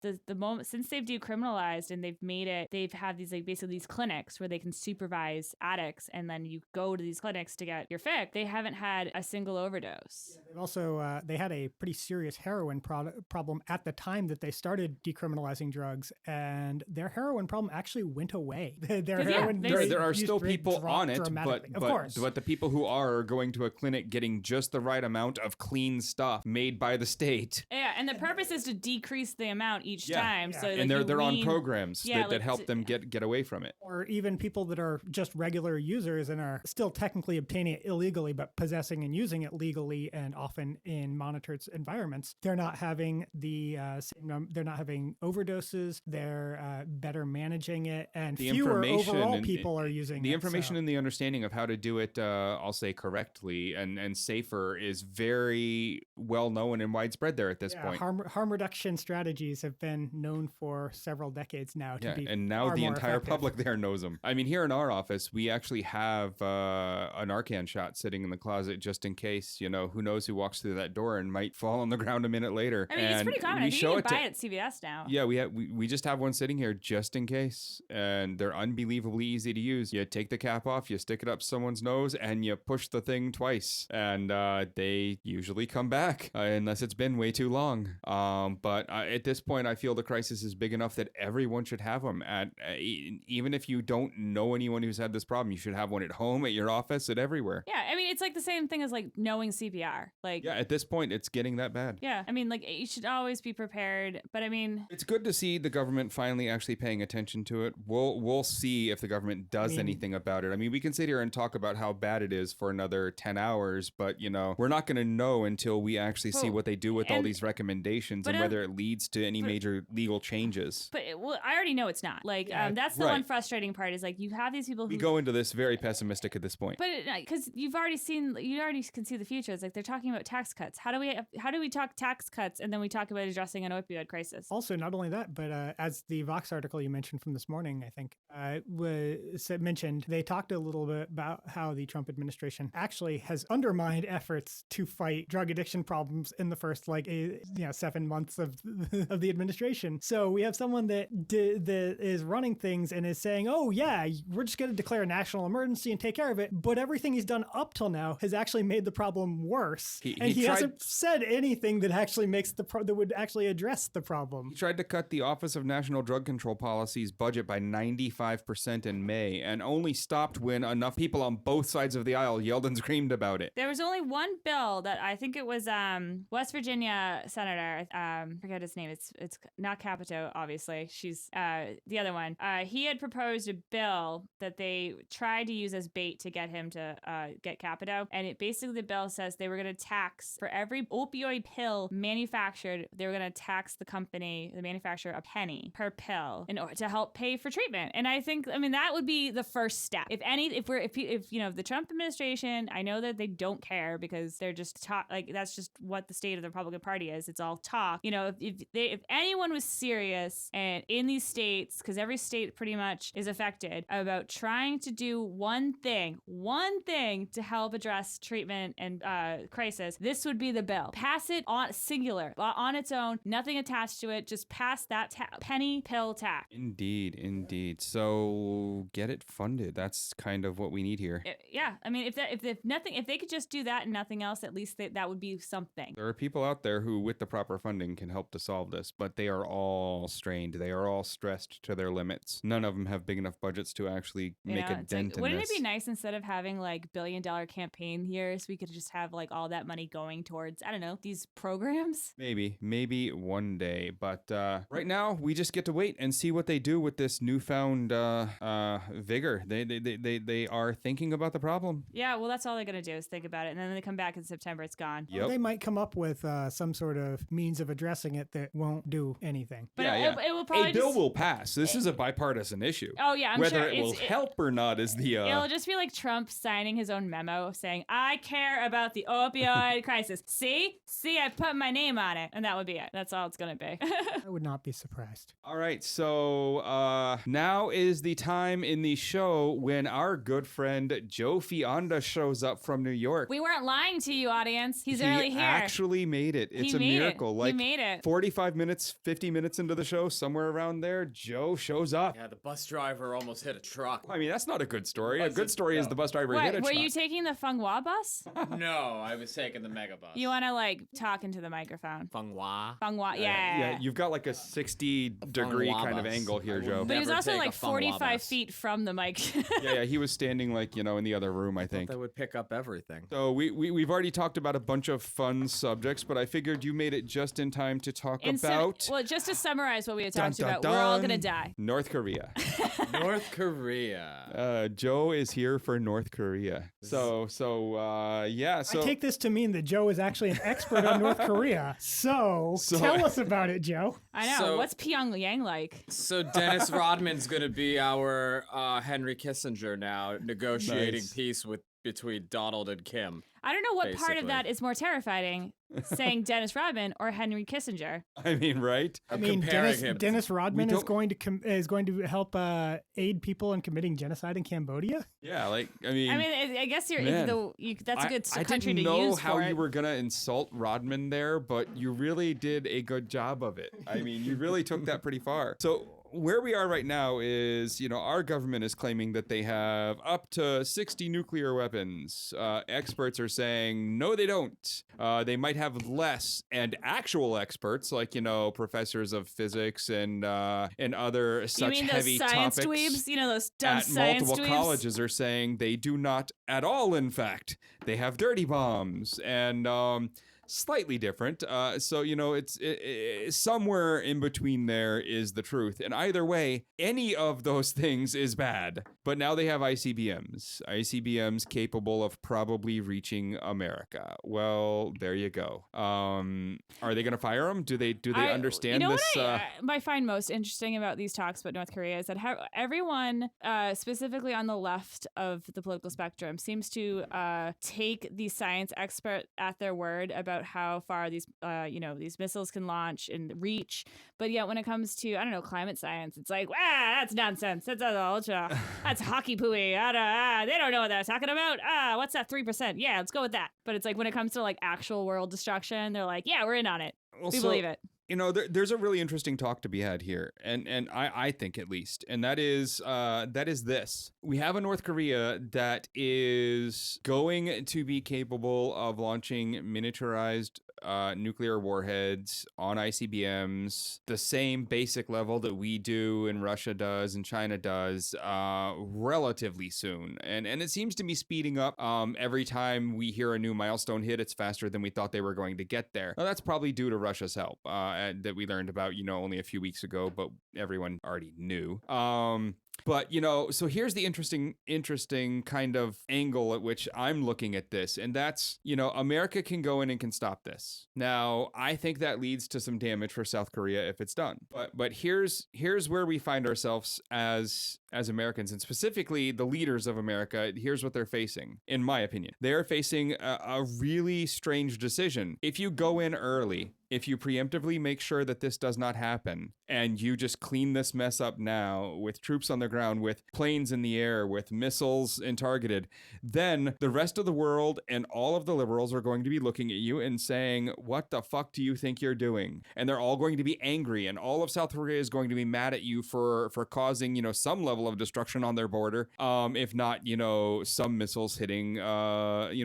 the moment since they've decriminalized and they've had these, like, basically these clinics where they can supervise addicts, and then you go to these clinics to get your fix. They haven't had a single overdose. They've also they had a pretty serious heroin problem at the time that they started decriminalizing drugs, and their heroin problem actually went away. There are still people on it, but the people who are going to a clinic getting just the right amount of clean stuff made by the state. Yeah, and the purpose is to decrease the amount each time. Yeah. So and they're on programs that help them get away from it. Or even people that are just regular users and are still technically obtaining it illegally but possessing possessing and using it legally and often in monitored environments, they're not having they're not having overdoses. They're better managing it, and The fewer information overall and- people are using The it. information so. and the understanding of how to do it, I'll say correctly and safer, is very well known and widespread there at this point. Harm reduction strategies have been known for several decades now to Yeah, be and now far the more entire effective. public there knows them. I mean, here in our office, we actually have a Narcan shot sitting in the closet just in case. You know, who knows who walks through that door and might fall on the ground a minute later. I mean, it's And pretty common. we I think show you it can to- buy it at CVS now. Yeah, we just have one sitting here just in case, and they're unbelievably easy to use. You take the cap off, you stick it up someone's nose, and you push the thing twice, and they usually come back unless it's been way too long. But at this point, I feel the crisis is big enough that everyone should have them. Even if you don't know anyone who's had this problem, you should have one at home, at your office, at everywhere. Yeah, I mean, it's like the same thing as like knowing CPR. Like, Yeah, at this point, it's getting that bad. yeah, I mean, like you should always be prepared. But I mean, It's good to see the government finally actually paying attention to it. We'll see if the government does anything about it. I mean, we can sit here and talk about how bad it is for another 10 hours, but you know, we're not going to know until we actually see Well, what they do with all and- these recommendations but, and whether it leads to any major legal changes. but well, I already know it's not. Like, that's the right. one frustrating part is like you have these people who We go into this very pessimistic at this point. But because you already can see the future. It's like they're talking about tax cuts. How do we talk tax cuts and then we talk about addressing an opioid crisis? Also, not only that, but as the Vox article you mentioned from this morning, I think, mentioned, they talked a little bit about how the Trump administration actually has undermined efforts to fight drug addiction problems in the first 7 months of the administration. So we have someone that is running things and is saying, "Oh yeah, we're just going to declare a national emergency and take care of it." But everything he's done up till now has actually made the problem worse, He he tried- hasn't said anything that actually makes that would actually address the problem. He tried to cut the Office of National Drug Control Policy's budget by 95% in May and only stopped when enough people on both sides of the aisle yelled and screamed about it. There was only one bill that I think it was West Virginia Senator, forget his name. It's not Capito, obviously. She's the other one. He had proposed a bill that they tried to use as bait to get him to get Capito, and it basically the bill says they were going to tax for every opioid pill manufactured. They were going to tax the manufacturer, a penny per pill in order to help pay for treatment. And I think, I mean, that would be the first step. If the Trump administration, I know that they don't care because they're just that's just what the state of the Republican Party is. It's all talk. You know, if anyone was serious and in these states, because every state pretty much is affected, about trying to do one thing to help address treatment and crisis, this would be the bill. Pass it on singular, on its own, nothing attached to it. Just pass that penny pill tax. Indeed. So get it funded. That's kind of what we need here. Yeah, I mean, if they could just do that and nothing else, at least that would be something. There are people out there who, with the proper funding, can help to solve this, but they are all strained. They are all stressed to their limits. None of them have big enough budgets to actually make a It's dent in wouldn't this. it be nice instead of having like $1 billion campaign years, we could just have like all that money going towards, I don't know, these programs? Maybe one day. But right now, we just get to wait and see what they do with this newfound vigor. They are thinking about the problem. Yeah, well, that's all they're gonna do is think about it, and then they come back in September, it's gone. Yep. They might come up with some sort of means of addressing it that won't do anything. But Yeah. it will probably A bill will pass. This is a bipartisan issue. Oh yeah, I'm Whether sure it will help or not is the. It'll just be like Trump signing his own memo saying, "I care about the opioid crisis. See, I put my name on it," and that would be it. That's all it's gonna be. I would not be surprised. All right, so now is the time in the show when our good friend Joe Fionda shows up from New York. We weren't lying to you, audience. He's he early here. actually made it. It's He a made it. miracle. He Like made it. 45 minutes, 50 minutes into the show, somewhere around there, Joe shows up. Yeah, the bus driver almost hit a truck. I mean, that's not a good story. A Was good it? story is No. the bus driver What, hit a were truck. you taking the Feng Hua bus? No, I was taking the mega bus. You want to like talk into the microphone. Feng Hua? Feng Hua, yeah. Yeah, you've got like a 60-degree Hua kind of bus. angle here, I will Joe. But he was Never also take like a Feng Hua 45 bus. feet from the mic. yeah, he was standing like, in the other room, I think. They would pick up everything. So we've already talked about a bunch of fun subjects, but I figured you made it just in time to talk about Well, just to summarize what we had Dun, talked dun, about, we're all dun. gonna die. North Korea. North Korea. Joe is here for North Korea. So yeah. So I take this to mean that Joe is actually an expert on North Korea. So tell us about it, Joe. I know. So- What's Pyongyang like? So Dennis Rodman's gonna be our Henry Kissinger now, negotiating Nice. peace between Donald and Kim. I don't know what part of Basically. that is more terrifying, saying Dennis Rodman or Henry Kissinger. I mean, right? I I'm mean, comparing him. Dennis Rodman We is going to help aid people in committing genocide in Cambodia. Yeah, like I mean, I guess man, that's a good I country didn't to know use how for you it. were gonna insult Rodman there, but you really did a good job of it. I mean, you really took that pretty far. So where we are right now is, our government is claiming that they have up to 60 nuclear weapons. Experts are saying no, they don't. They might have less, and actual experts like professors of physics and other You such mean heavy those science topics dweebs? You know those dumb at science multiple dweebs? colleges are saying they do not at all. In fact, they have dirty bombs and slightly different. So it's somewhere in between. There is the truth, and either way, any of those things is bad. But now they have ICBMs capable of probably reaching America. Well, there you go. Are they going to fire them? Do they understand this? What I find most interesting about these talks about North Korea is that everyone, specifically on the left of the political spectrum, seems to take the science expert at their word about how far these missiles can launch and reach. But yet, when it comes to climate science, it's like, that's nonsense. That's hockey pooey. They don't know what they're talking about. What's that 3%? Yeah, let's go with that. But it's like when it comes to like actual world destruction, they're like, yeah, we're in on it. We believe it. There's a really interesting talk to be had here, and I think at least, and that is this. We have a North Korea that is going to be capable of launching miniaturized nuclear warheads on ICBMs, the same basic level that we do and Russia does and China does, relatively soon. And it seems to be speeding up. Every time we hear a new milestone hit, it's faster than we thought they were going to get there. Now, that's probably due to Russia's help, that we learned about, only a few weeks ago, but everyone already knew. But, so here's the interesting kind of angle at which I'm looking at this. And that's, America can go in and can stop this. Now, I think that leads to some damage for South Korea if it's done. But here's where we find ourselves as Americans, and specifically the leaders of America. Here's what they're facing, in my opinion. They're facing a really strange decision. If you go in early, if you preemptively make sure that this does not happen, and you just clean this mess up now with troops on the ground, with planes in the air, with missiles and targeted, then the rest of the world and all of the liberals are going to be looking at you and saying, what the fuck do you think you're doing? And they're all going to be angry, and all of South Korea is going to be mad at you for causing, some level of destruction on their border, if not, some missiles hitting,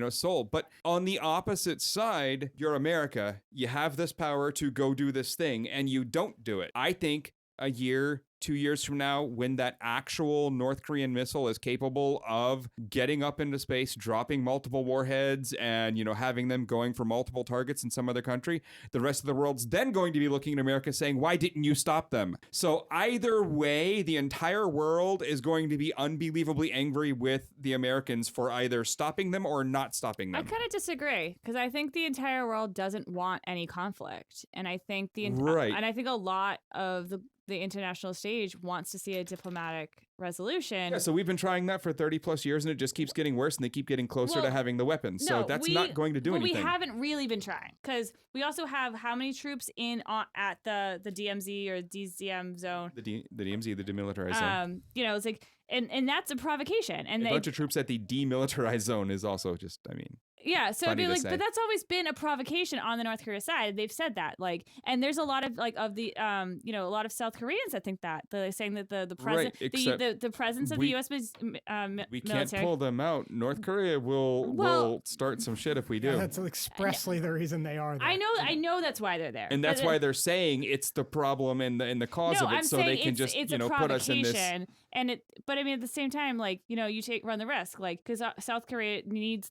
Seoul. But on the opposite side, you're America. You have this power to go do this thing, and you don't do it. I think a year, 2 years from now, when that actual North Korean missile is capable of getting up into space, dropping multiple warheads, and, having them going for multiple targets in some other country, the rest of the world's then going to be looking at America saying, why didn't you stop them? So either way, the entire world is going to be unbelievably angry with the Americans for either stopping them or not stopping them. I kind of disagree, because I think the entire world doesn't want any conflict, and I think Right. and I think a lot of the international stage wants to see a diplomatic resolution. Yeah, so we've been trying that for 30 plus years, and it just keeps getting worse, and they keep getting closer to having the weapons. So that's not going to do anything. We haven't really been trying, because we also have how many troops at the DMZ or DCM zone? The DMZ, the demilitarized zone. It's like, and that's a provocation. And a bunch of troops at the demilitarized zone is also just, yeah, so it'd funny be to like, say. but that's always been a provocation on the North Korea side. They've said that, and there's a lot of a lot of South Koreans that think that they're saying that the presence of the U.S. We can't military. pull them out. North Korea will start some shit if we do. Yeah, that's expressly the reason they are there. I know that's why they're there, And that's why they're saying it's the problem and the cause of it, I'm so saying they can just it's a put us in this. But I mean, at the same time, you run the risk, because South Korea needs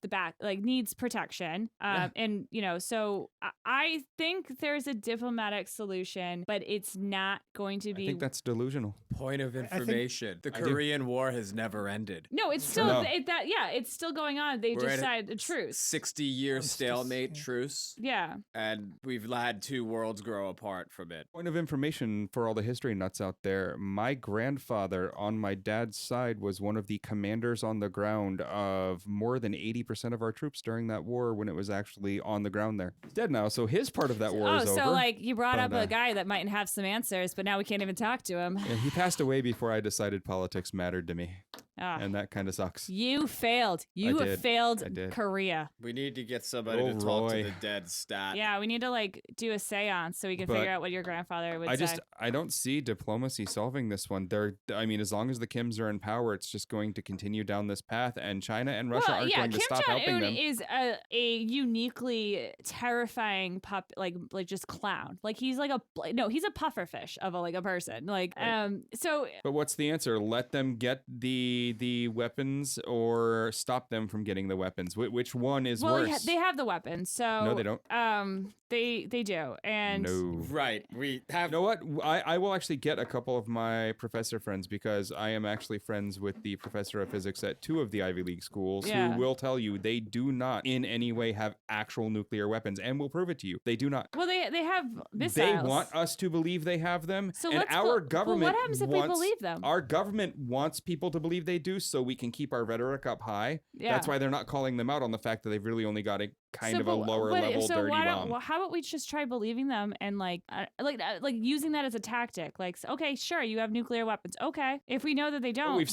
needs protection. And, so I think there's a diplomatic solution, but it's not going to be. I think that's delusional. Point of think- information. The I do. Korean War has never ended. No, it's still No. it's still going on. They We're just at a signed a truce. 60-year stalemate truce. Yeah. And we've had two worlds grow apart from it. Point of information for all the history nuts out there. My grandfather on my dad's side was one of the commanders on the ground of more than 80% of our troops during that war when it was actually on the ground there. He's dead now, so his part of that war Oh, is over. so like you brought up But, a guy that might have some answers, but now we can't even talk to him. Yeah, he passed away before I decided politics mattered to me, Ah. and that kind of sucks. You failed. You have did. failed I did. Korea. We need to get somebody Oh, to talk Roy. to the dead stat. Yeah, we need to like do a seance so we can But figure out what your grandfather would say. I don't see diplomacy solving this one. I mean, as long as the Kims are in power, it's just going to continue down this path, and China and Russia aren't going to Kim stop helping Jong-un them. is a uniquely terrifying like just clown. Like he's like he's a pufferfish of a person. Like so But what's the answer? Let them get the weapons, or stop them from getting the weapons. Which one is worse? they have the weapons. So No, they don't. They do. And No. Right. We have. You know what? I will actually get a couple of my professor friends, because I am actually friends with the professor of physics at 2 of the Ivy League schools, Yeah. who will tell you they do not in any way have actual nuclear weapons, and will prove it to you. They do not. well, they have missiles. They want us to believe they have them, So and let's our but government what happens if we believe them? Our government wants people to believe they do, so we can keep our rhetoric up high. Yeah. That's why they're not calling them out on the fact that they've really only got a kind of a but- lower but- level so dirty why bomb. Well, how about we just try believing them and like using that as a tactic? Like, okay, sure, you have nuclear weapons. Okay, if we know that they don't, Well,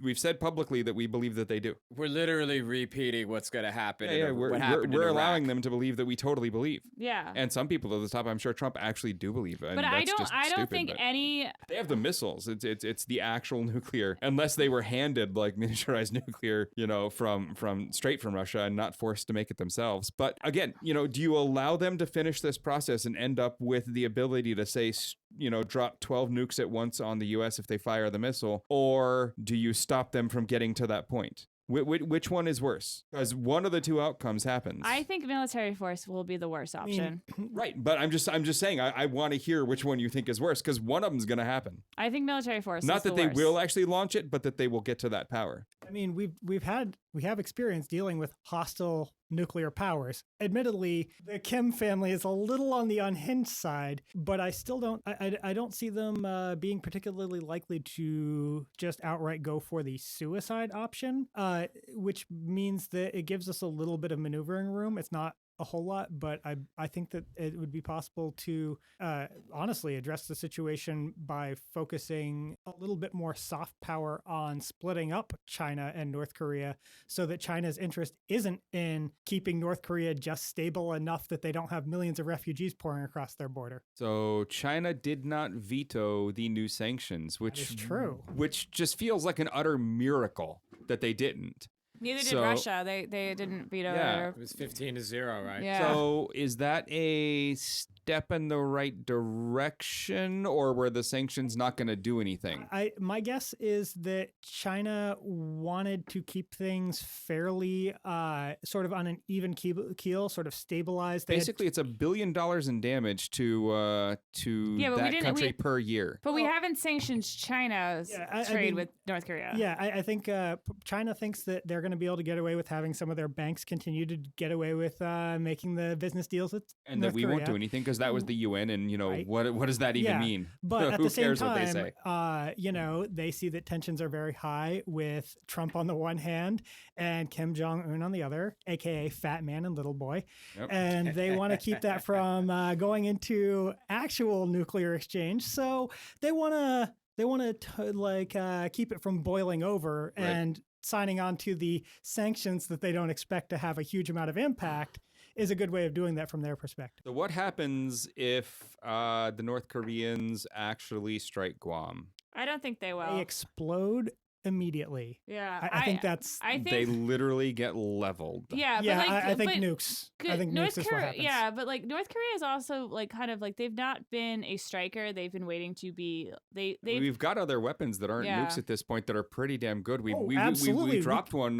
we've said publicly that we believe that they do. We're literally repeating what's going to happen. Yeah, what happened we're in allowing Iraq. them to believe that we totally believe. yeah. And some people at the top, I'm sure Trump actually do believe. And But that's I don't. just I don't stupid, think but any. they have the missiles. It's the actual nuclear, unless they were handed like miniaturized nuclear, from straight from Russia and not forced to make it themselves. But again, do you allow them to finish this process and end up with the ability to say, drop 12 nukes at once on the U.S. if they fire the missile, or do you stop them from getting to that point? Which one is worse? Because one of the two outcomes happens. I think military force will be the worst option. Right, but I'm just saying I want to hear which one you think is worse, because one of them is going to happen. I think military force. Not is that the they worst. will actually launch it, but that they will get to that power. I mean, we have experience dealing with hostile nuclear powers. Admittedly, the Kim family is a little on the unhinged side, but I still don't see them being particularly likely to just outright go for the suicide option, which means that it gives us a little bit of maneuvering room. It's not a whole lot, but I think that it would be possible to honestly address the situation by focusing a little bit more soft power on splitting up China and North Korea, so that China's interest isn't in keeping North Korea just stable enough that they don't have millions of refugees pouring across their border. So China did not veto the new sanctions, which is true. Which just feels like an utter miracle that they didn't. Neither did So- Russia. They didn't veto Yeah. it. It was 15-0, right? Yeah. So is that a step in the right direction, or were the sanctions not going to do anything? My guess is that China wanted to keep things fairly sort of on an even keel, sort of stabilized. They had- Basically, it's $1 billion in damage to Yeah, but we that didn't- country we- per year. But we haven't sanctioned China's Yeah, I trade mean- with North Korea. Yeah, I think China thinks that they're going to be able to get away with having some of their banks continue to get away with making the business deals with And North that we Korea. won't do anything because that was the UN, and Right. what does that even Yeah, mean? But at Who the same cares what they say? time, they see that tensions are very high with Trump on the one hand and Kim Jong-un on the other, aka Fat Man and Little Boy, Yep. and they want to keep that from going into actual nuclear exchange. So they want to keep it from boiling over Right. and signing on to the sanctions that they don't expect to have a huge amount of impact is a good way of doing that from their perspective. So what happens if the North Koreans actually strike Guam? I don't think they will. They explode immediately. Yeah, I think that's. I think They literally get leveled. yeah, Yeah, but like, I think but nukes. I good- think North nukes is what Korea, happens. yeah, but like North Korea is also like kind of like they've not been a striker. They've been waiting to be. We've got other weapons that aren't Yeah. nukes at this point that are pretty damn good. Oh, We absolutely. dropped one.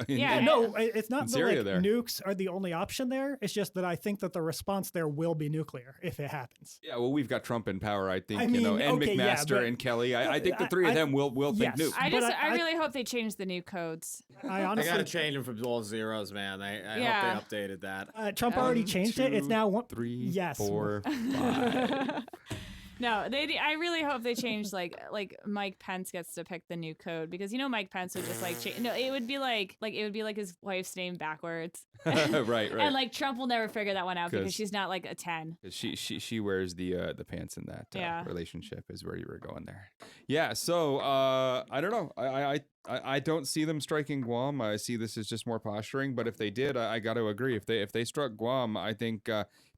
Yeah, No, it's not in that Syria like there. nukes are the only option there. It's just that I think that the response there will be nuclear if it happens. Yeah, well, we've got Trump in power, I think, I and mean, okay, yeah, McMaster but- and Kelly. I think the three of them will think yes. nuke. I But just I- I really hope they change the new codes. I They honestly, gotta change them from all zeros, man. I Yeah. hope they updated that. Trump already changed it. It's two, now one. 3, Yes. 4, 5. No, I really hope they change like Mike Pence gets to pick the new code because Mike Pence would just like change. No, it would be like his wife's name backwards. right. And like Trump will never figure that one out because 'Cause- she's not like a 10. She wears the pants in that Yeah. relationship is where you were going there. Yeah. So I don't know. I don't see them striking Guam. I see this as just more posturing. But if they did, I got to agree. If they struck Guam, I think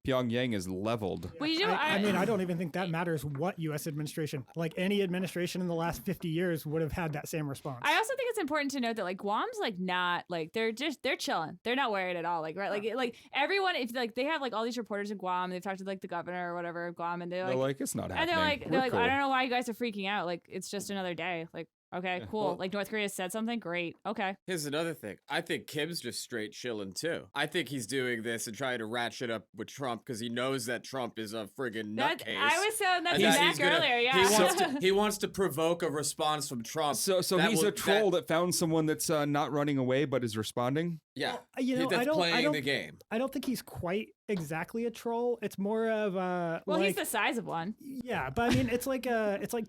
Pyongyang is leveled. Well, I mean, I don't even think that matters what U.S. administration. Like any administration in the last 50 years would have had that same response. I also think it's important to note that like Guam's like not like they're chilling. They're not worried at all. Like right, like everyone if like they have like all these reporters in Guam. They've talked to like the governor or whatever of Guam, and they're like, It's not and happening. they're like We're I cool. don't know why you guys are freaking out. Like it's just another day. Like okay, Yeah. cool. Well- Like North Korea said something. Great. Okay. Here's another thing. I think Kim's just straight chilling too. I think he's doing this and trying to ratchet up with Trump because he knows that Trump is a friggin' That nutcase. I was saying that and to that Zach he's gonna- earlier. Yeah. He wants to provoke a response from Trump. So that he's will- a troll that found someone that's not running away but is responding. Yeah. I That's playing the game. I don't think he's quite exactly a troll. It's more of well, like, he's the size of one. yeah, but I mean, it's like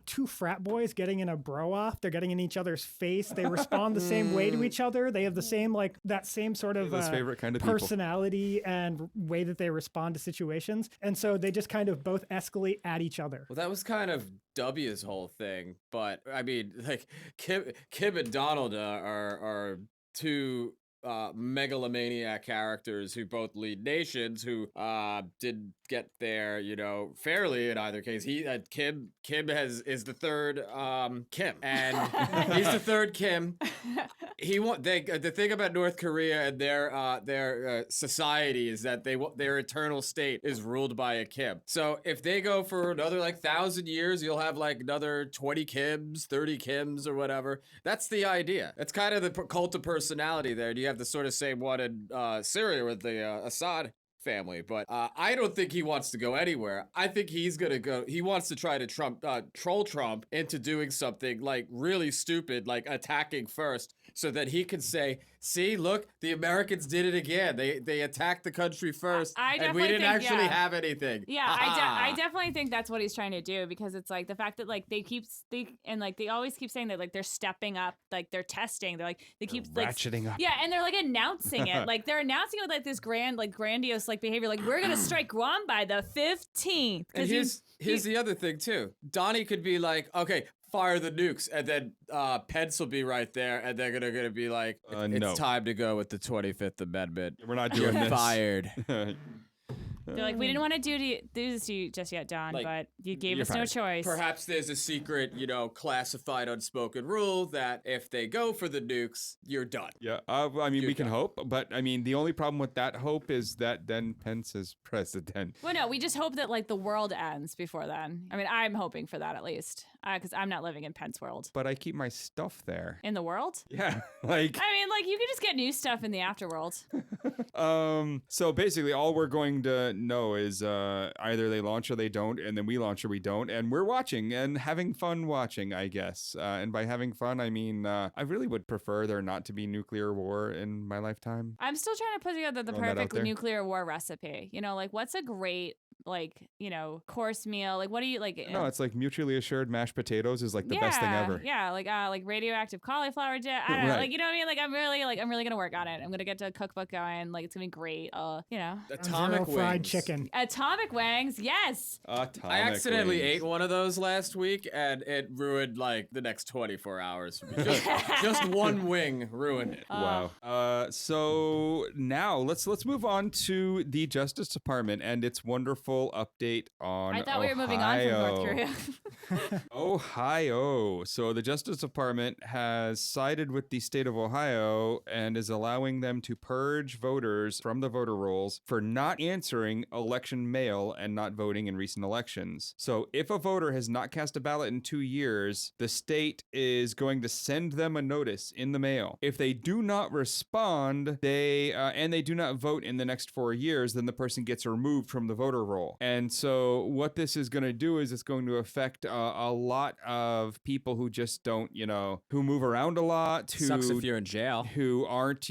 two frat boys getting in a bro off. They're getting in each other's face. They respond the same way to each other. They have the same that same sort of Kayla's favorite kind of people. personality and way that they respond to situations. And so they just kind of both escalate at each other. Well, that was kind of W's whole thing, but I mean, like Kim and Donald are two megalomaniac characters who both lead nations who did get there, fairly in either case. Kim is the third Kim, and he's the third Kim. The thing about North Korea and their society is that their eternal state is ruled by a Kim. So if they go for another 1,000 years, you'll have another 20 Kims, 30 Kims, or whatever. That's the idea. It's kind of the cult of personality there. You have the sort of same one in Syria with the Assad family, but I don't think he wants to go anywhere. I think he's gonna go. He wants to try to troll Trump into doing something really stupid, like attacking first, so that he can say, "See, look, the Americans did it again. They attacked the country first, I and we definitely didn't think, actually yeah. have anything." Yeah, I definitely think that's what he's trying to do because it's like the fact that they always keep saying that they're stepping up, they're testing, they keep ratcheting up. Yeah, and they're announcing it, they're announcing it with this grandiose behavior, we're gonna strike Guam by the 15th. And here's the other thing too. Donnie could be like, "Okay, fire the nukes," and then Pence will be right there, and they're gonna be like, "It's no. time to go with the 25th Amendment. We're not You're doing this. fired." They're like, we didn't want to do this to you just yet, Don, but you gave you're us no fired. choice. Perhaps there's a secret, classified unspoken rule that if they go for the nukes, you're done. Yeah, I mean, we can hope, but I mean, the only problem with that hope is that then Pence is president. Well, no, we just hope that the world ends before then. I mean, I'm hoping for that at least, because I'm not living in Pence world. But I keep my stuff there. In the world? Yeah, I mean, you can just get new stuff in the afterworld. So basically, all we're going to know is either they launch or they don't, and then we launch or we don't, and we're watching and having fun watching, I guess. And by having fun, I mean I really would prefer there not to be nuclear war in my lifetime. I'm still trying to put together the Throwing that out perfect there. nuclear war recipe. What's a great course meal? What do you like? No, it's like mutually assured mashed potatoes is like the best thing ever. Yeah, like radioactive cauliflower dip. I don't know, Right. you know what I mean? I'm really gonna work on it. I'm gonna get to a cookbook going. It's gonna be great. Atomic fried wings. chicken. Atomic wings, yes. I accidentally ate one of those last week, and it ruined the next 24 hours for me. Just one wing ruined it. Wow. So now let's move on to the Justice Department and its wonderful full update on I thought we were moving on from North Korea. Ohio. So the Justice Department has sided with the state of Ohio and is allowing them to purge voters from the voter rolls for not answering election mail and not voting in recent elections. So if a voter has not cast a ballot in 2 years, the state is going to send them a notice in the mail. If they do not respond, and they do not vote in the next 4 years, then the person gets removed from the voter roll. And so what this is going to do is it's going to affect a lot of people who just don't, who move around a lot, Sucks if you're in jail. who aren't,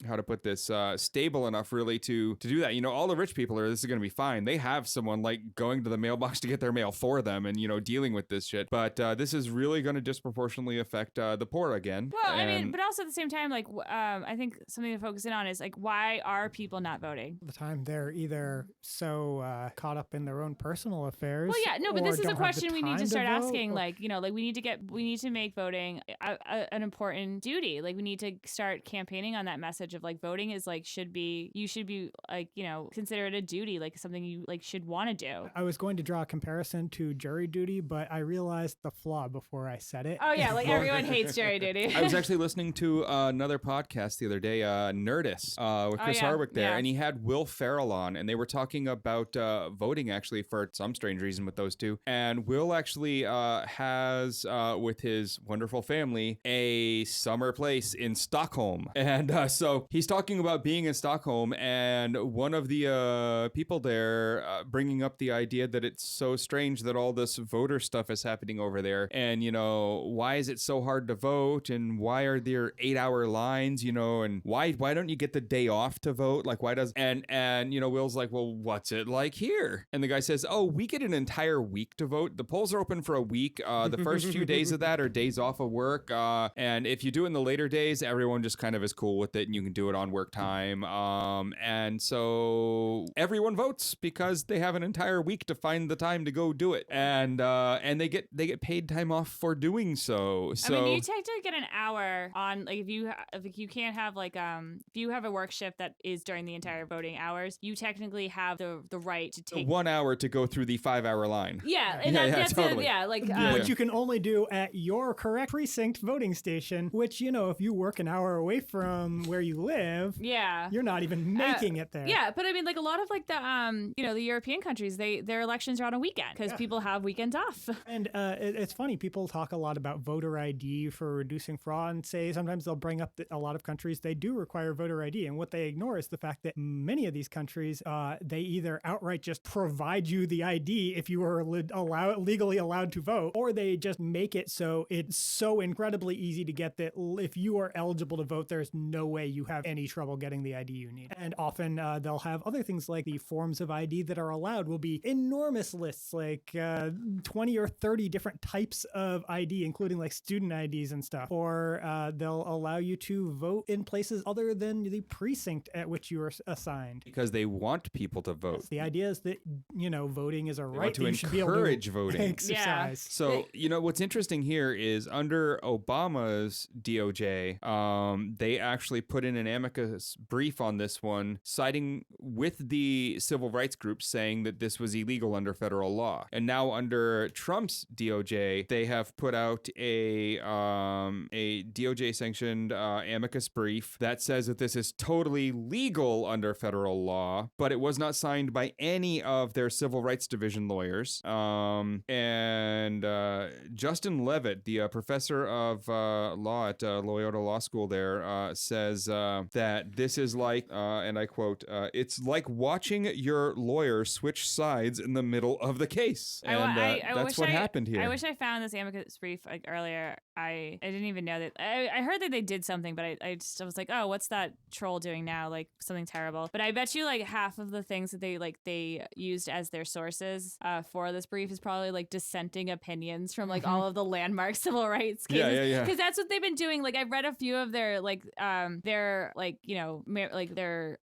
how to put this, stable enough really to do that. All the rich people this is going to be fine. They have someone like going to the mailbox to get their mail for them and, dealing with this shit. But this is really going to disproportionately affect the poor again. Well, I mean, but also at the same time, like, I think something to focus in on is like, why are people not voting? The time they're either so caught up in their own personal affairs. Well, yeah, no, but or this is a don't have the question we need time to start vote, asking. or- Like, like we need to make voting an important duty. Like, we need to start campaigning on that message of like voting is like you should be like consider it a duty, like something you like should want to do. I was going to draw a comparison to jury duty, but I realized the flaw before I said it. Oh yeah, like everyone hates jury duty. I was actually listening to another podcast the other day, Nerdist, with Chris Hardwick there, and he had Will Ferrell on, and they were talking about voting actually for some strange reason with those two. And Will actually has, with his wonderful family, a summer place in Stockholm. And so he's talking about being in Stockholm, and one of the people there bringing up the idea that it's so strange that all this voter stuff is happening over there. And, why is it so hard to vote? And why are there 8-hour lines, and why don't you get the day off to vote? Like, why does, and Will's like, well, what's it like here? And the guy says, oh, we get an entire week to vote. The polls are open for a week. The first few days of that are days off of work. And if you do it in the later days, everyone just kind of is cool with it, and you can do it on work time. And so everyone votes because they have an entire week to find the time to go do it. And they get paid time off for doing so. So I mean, you technically get an hour on, like, if you can't have like if you have a work shift that is during the entire voting hours, you technically have the right to take 1 hour to go through the 5-hour line. Yeah, and that's totally. Which you can only do at your correct precinct voting station, which, if you work an hour away from where you live, you're not even making it there. Yeah, but I mean, like a lot of like the the European countries, their elections are on a weekend because people have weekends off. And it's funny, people talk a lot about voter ID for reducing fraud and say sometimes they'll bring up that a lot of countries, they do require voter ID. And what they ignore is the fact that many of these countries, they either outright just provide you the ID if you are legally allowed to vote, or they just make it so it's so incredibly easy to get that if you are eligible to vote, there's no way you have any trouble getting the ID you need. And often they'll have other things like the forms of ID that are allowed will be enormous lists, like 20 or 30 different types of ID, including like student IDs and stuff. Or they'll allow you to vote in places other than the precinct at which you are assigned. Because they want people to vote. Yes, the idea is that, voting is a They right want to that you should be able to encourage voting. exercise. So, what's interesting here is under Obama's DOJ, they actually put in an amicus brief on this one, siding with the civil rights groups saying that this was illegal under federal law. And now under Trump's DOJ, they have put out a DOJ-sanctioned amicus brief that says that this is totally legal under federal law, but it was not signed by any of their civil rights division lawyers. And Justin Levitt, the professor of law at Loyola Law School there, says that this is like, and I quote, it's like watching your lawyer switch sides in the middle of the case. And that's what happened here. I wish I found this amicus brief like earlier. I didn't even know that. I heard that they did something, but I was like, oh, what's that troll doing now? Like something terrible. But I bet you like half of the things that they used as their sources for this brief is probably like dissenting opinions from like all of the landmark civil rights cases. Yeah. Because that's what they've been doing. Like I've read a few of their their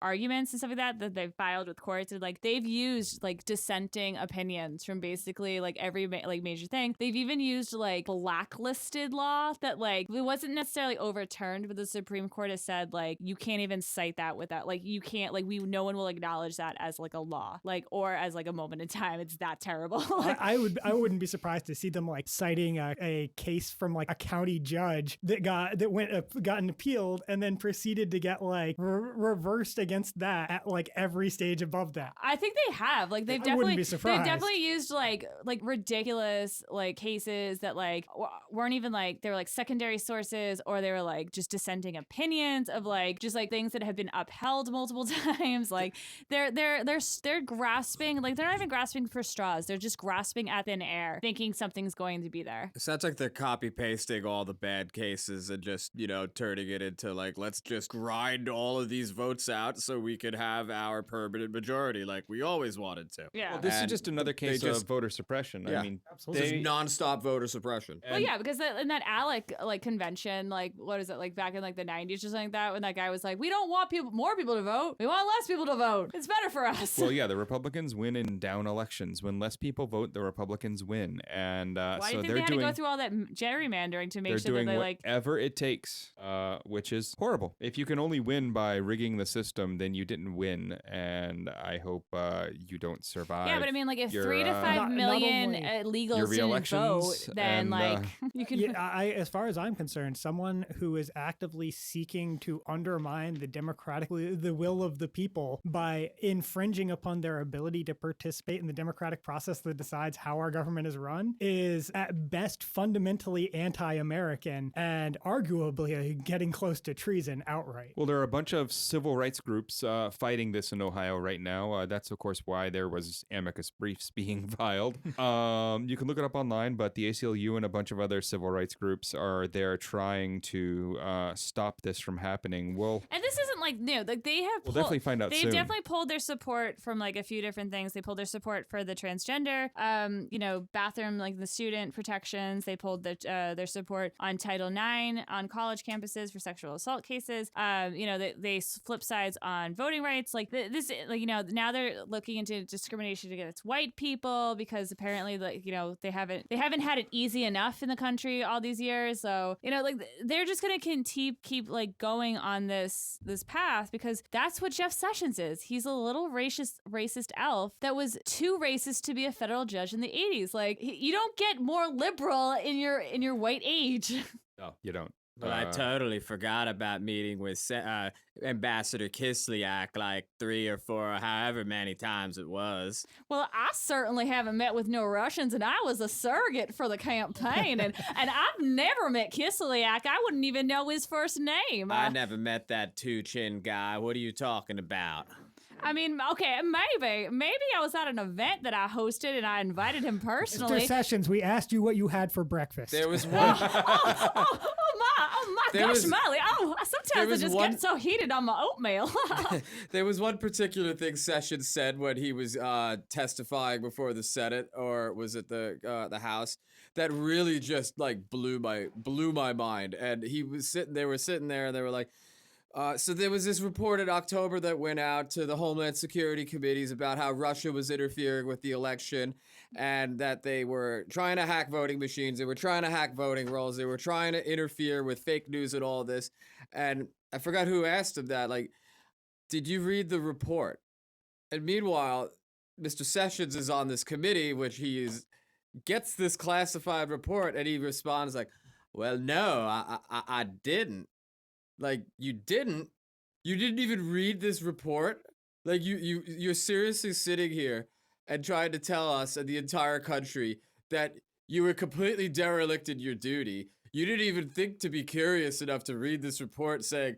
arguments and stuff like that they've filed with courts. And like they've used like dissenting opinions from basically like every major thing. They've even used like blacklisted law that like it wasn't necessarily overturned, but the Supreme Court has said like you can't even cite that without like you can't like no one will acknowledge that as like a law like or as like a moment in time. It's that terrible. Like, I wouldn't be surprised to see them like citing a case from like a county judge that gotten appealed and then proceeded to get like reversed against that at like every stage above that. I think they have like they've I wouldn't definitely be surprised. they've definitely used like ridiculous like cases that like weren't even like they were like secondary sources or they were like just dissenting opinions of like just like things that have been upheld multiple times. Like they're grasping like they're not even grasping for straws. They're just grasping at thin air, thinking something's going to be there. It sounds like they're copy pasting all the bad cases and just, turning it into like, let's just grind all of these votes out so we could have our permanent majority like we always wanted to. Yeah. Well, this is And just another case of voter suppression. Yeah. I mean, Absolutely. Just nonstop voter suppression. Well, yeah, because in that ALEC like convention, like what is it like back in like the 90s or something like that, when that guy was like, we don't want more people to vote, we want less people to vote. It's better for us. well, yeah, the Republicans win in down elections. When less people vote, the Republicans win, and Why do so you think they're they had doing. to go through all that gerrymandering to make They're sure that doing they like? whatever it takes, which is horrible. If you can only win by rigging the system, then you didn't win, and I hope you don't survive. Yeah, but I mean, like, if your, 3 to 5 not million only illegals your didn't re-elections vote, then and, like you can. Yeah, as far as I'm concerned, someone who is actively seeking to undermine the will of the people by infringing upon their ability to participate in the democratic process that decides how our government is run is at best fundamentally anti-American and arguably getting close to treason outright. Well, there are a bunch of civil rights groups fighting this in Ohio right now. That's, of course, why there was amicus briefs being filed. You can look it up online, but the ACLU and a bunch of other civil rights groups are there trying to stop this from happening. Well, And this isn't like new. Like they have. we'll definitely find out They soon. definitely pulled their support from like a few different things. They pulled their support for the transgender, bathroom, like the student protections. They pulled their support on Title IX on college campuses for sexual assault cases. They flip sides on voting rights. Like this, now they're looking into discrimination against white people because apparently, they haven't had it easy enough in the country all these years. So they're just gonna keep like going on this path because that's what Jeff Sessions is. He's a little racist elf that was too racist to be a federal judge in the 80s. Like you don't get more liberal in your white age. No, you don't. But I totally forgot about meeting with Ambassador Kislyak like 3 or 4 or however many times it was. Well, I certainly haven't met with no Russians, and I was a surrogate for the campaign, and I've never met Kislyak. I wouldn't even know his first name. I never met that two-chin guy. What are you talking about? I mean, okay, maybe I was at an event that I hosted and I invited him personally. Mr. Sessions, we asked you what you had for breakfast. There was one. Oh my There gosh, was- Molly. Oh, sometimes I was just one- get so heated on my oatmeal. There was one particular thing Sessions said when he was testifying before the Senate, or was it the House, that really just like blew my mind. And they were sitting there, and they were like, so there was this report in October that went out to the Homeland Security committees about how Russia was interfering with the election and that they were trying to hack voting machines. They were trying to hack voting rolls. They were trying to interfere with fake news and all this. And I forgot who asked him that. Like, did you read the report? And meanwhile, Mr. Sessions is on this committee, which gets this classified report, and he responds like, well, no, I didn't. Like, you didn't even read this report? Like, you're seriously sitting here and trying to tell us and the entire country that you were completely derelict in your duty. You didn't even think to be curious enough to read this report saying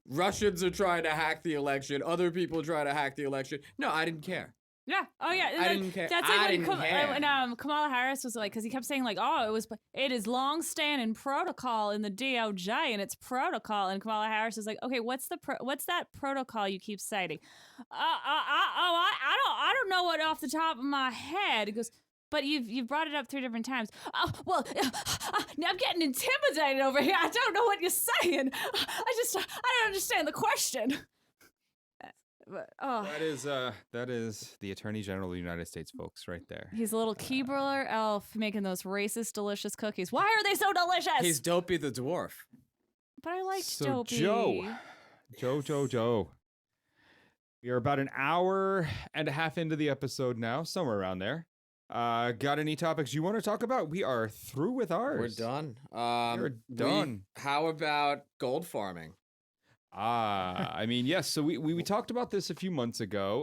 Russians are trying to hack the election, other people trying to hack the election. No, I didn't care. Yeah. Oh, yeah. I didn't care. That's I like didn't care. when Kamala Harris was like, because he kept saying like, oh, it is long-standing protocol in the DOJ and it's protocol, and Kamala Harris is like, okay, what's that protocol you keep citing? I don't know what off the top of my head. He goes, but you've brought it up 3 different times. Oh, well, now I'm getting intimidated over here. I don't know what you're saying. I don't understand the question. Oh, That is the Attorney General of the United States, folks, right there. he's a little Keebler elf making those racist, delicious cookies. Why are they so delicious? He's Dopey the dwarf. But I liked So Dopey. Joe. We are about an hour and a half into the episode now, somewhere around there. Got any topics you want to talk about? We are through with ours. We're done. We're done. How about gold farming? I mean, yes. So we talked about this a few months ago.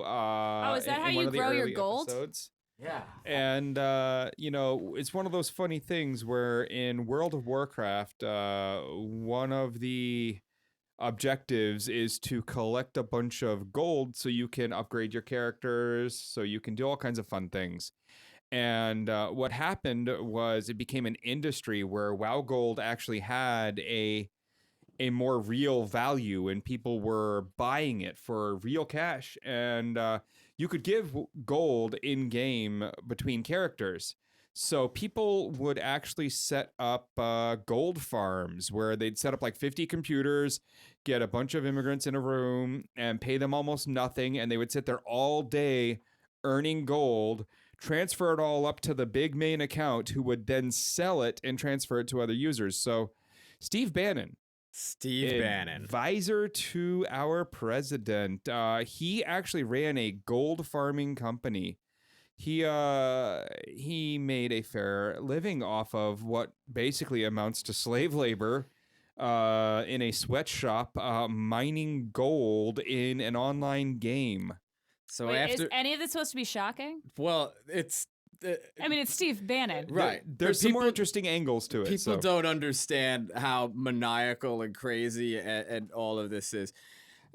Is that in how one you of the grow your early gold? episodes. Yeah. And it's one of those funny things where in World of Warcraft, one of the objectives is to collect a bunch of gold so you can upgrade your characters, so you can do all kinds of fun things. And what happened was it became an industry where WoW Gold actually had a more real value, and people were buying it for real cash. And you could give gold in game between characters. So people would actually set up gold farms where they'd set up like 50 computers, get a bunch of immigrants in a room and pay them almost nothing. And they would sit there all day earning gold, transfer it all up to the big main account, who would then sell it and transfer it to other users. So Steve Bannon, advisor to our president, he actually ran a gold farming company. He made a fair living off of what basically amounts to slave labor in a sweatshop, mining gold in an online game. So Wait, is any of this supposed to be shocking? well, it's I mean, it's Steve Bannon. right. There's some more interesting angles to it. People don't understand how maniacal and crazy and all of this is.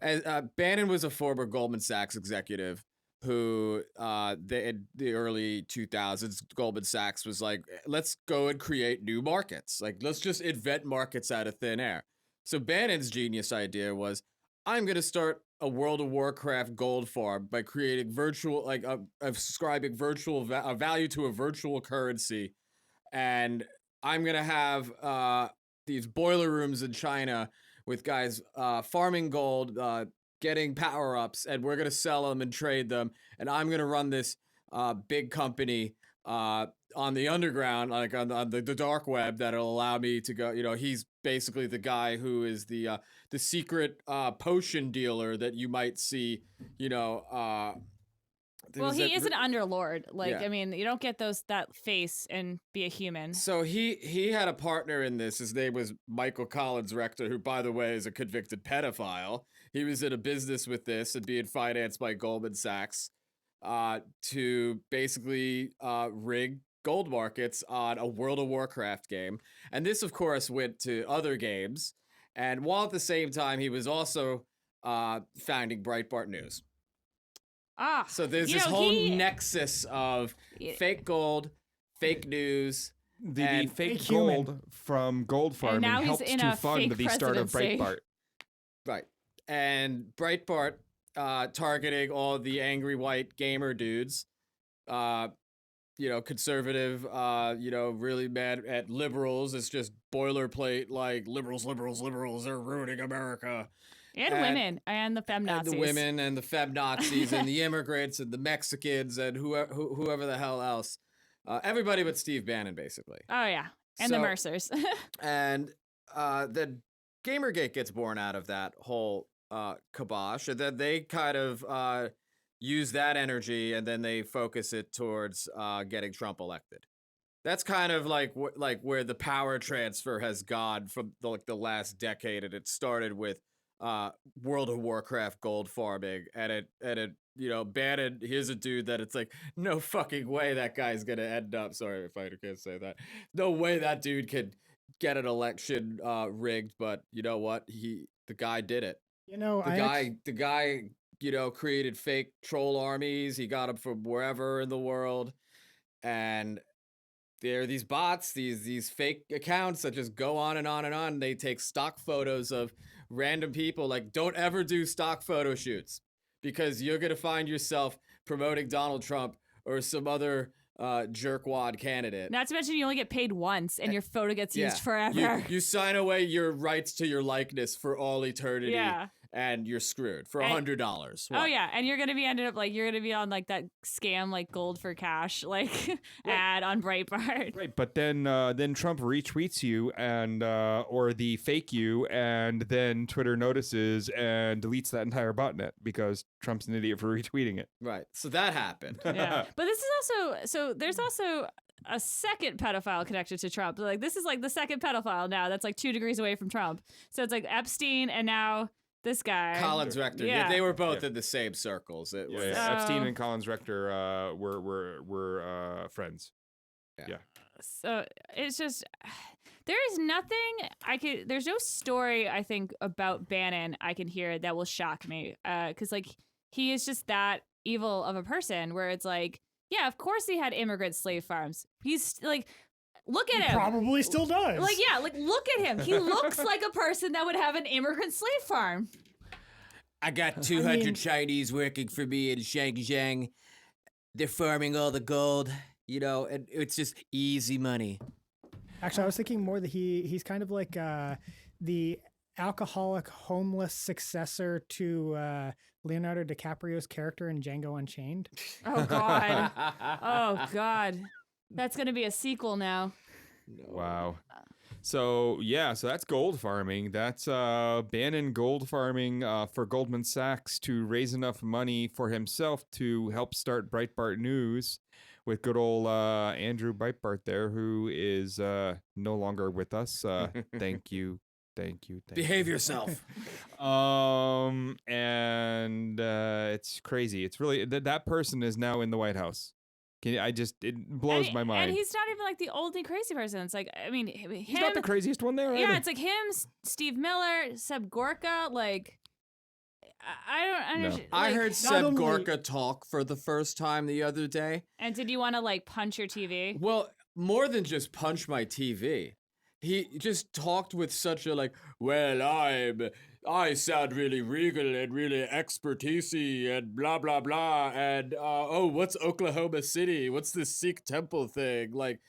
Bannon was a former Goldman Sachs executive who, in the early 2000s, Goldman Sachs was like, let's go and create new markets. Like, let's just invent markets out of thin air. So Bannon's genius idea was, I'm going to start a World of Warcraft gold farm by creating virtual, ascribing virtual value to a virtual currency. And I'm going to have these boiler rooms in China with guys farming gold, getting power-ups, and we're going to sell them and trade them. And I'm going to run this big company on the underground, like on the dark web, that'll allow me to go, he's basically the guy who is the secret potion dealer that you might see, Well, he is an underlord. I mean, you don't get that face and be a human. So he had a partner in this. His name was Michael Collins Rector, who, by the way, is a convicted pedophile. He was in a business with this and being financed by Goldman Sachs to basically rig gold markets on a World of Warcraft game. And this, of course, went to other games. And while at the same time, he was also founding Breitbart News. So there's this whole nexus of fake gold, fake news. The fake gold from gold farming helps to fund the start of Breitbart. Right. And Breitbart targeting all the angry white gamer dudes, conservative, really mad at liberals. It's just boilerplate, like liberals are ruining America. And women and the femnazis. And the women and the femnazis and the immigrants and the Mexicans and whoever the hell else. Everybody but Steve Bannon, basically. Oh, yeah. And the Mercers. And then Gamergate gets born out of that whole kibosh. And then they kind of use that energy and then they focus it towards getting Trump elected. That's kind of like where the power transfer has gone from the last decade. And it started with World of Warcraft gold farming, and it Bannon, here's a dude that it's like, no fucking way that guy's gonna end up, sorry if I can't say that, no way that dude could get an election rigged, but you know what, the guy did it. The guy created fake troll armies. He got them from wherever in the world, and there are these bots, these fake accounts that just go on and on and on. They take stock photos of random people. Like, don't ever do stock photo shoots because you're going to find yourself promoting Donald Trump or some other jerkwad candidate. Not to mention you only get paid once and your photo gets used forever. You sign away your rights to your likeness for all eternity. Yeah. and you're screwed for And- $100. Oh yeah, and you're gonna be you're gonna be on like that scam like gold for cash like ad on Breitbart. Right, but then Trump retweets you and or the fake you, and then Twitter notices and deletes that entire botnet because Trump's an idiot for retweeting it. Right. So that happened. Yeah, but this is also there's also a second pedophile connected to Trump. Like this is like the second pedophile now that's like 2 degrees away from Trump. So it's like Epstein and now this guy. Collins Rector. Yeah. They were both in the same circles. It was, Yeah, Epstein So- and Collins Rector were friends. So it's just there is nothing there's no story I think about Bannon I can hear that will shock me because like he is just that evil of a person where it's like yeah of course he had immigrant slave farms. He's like look at him. Probably still does. Like yeah, like look at him. He looks like a person that would have an immigrant slave farm. I got 200 mean- Chinese working for me in Shenzhen. They're farming all the gold, and it's just easy money. Actually, I was thinking more that he's kind of like the alcoholic, homeless successor to Leonardo DiCaprio's character in Django Unchained. Oh god. Oh god. That's gonna be a sequel now. Wow. So that's gold farming. That's Bannon gold farming for Goldman Sachs to raise enough money for himself to help start Breitbart News with good old Andrew Breitbart there, who is no longer with us. Thank you. Behave yourself. And it's crazy. It's really that person is now in the White House. It blows my mind. And he's not even like the oldie crazy person. It's like I mean He's not the craziest one there. Yeah, either. it's like him, Steve Miller, Seb Gorka. Like, I don't understand. I like- heard Seb Gorka talk for the first time the other day. And did you want to like punch your TV? Well, more than just punch my TV. He just talked with such a I sound really regal and really expertisey and blah blah blah and what's Oklahoma City? What's this Sikh temple thing? Like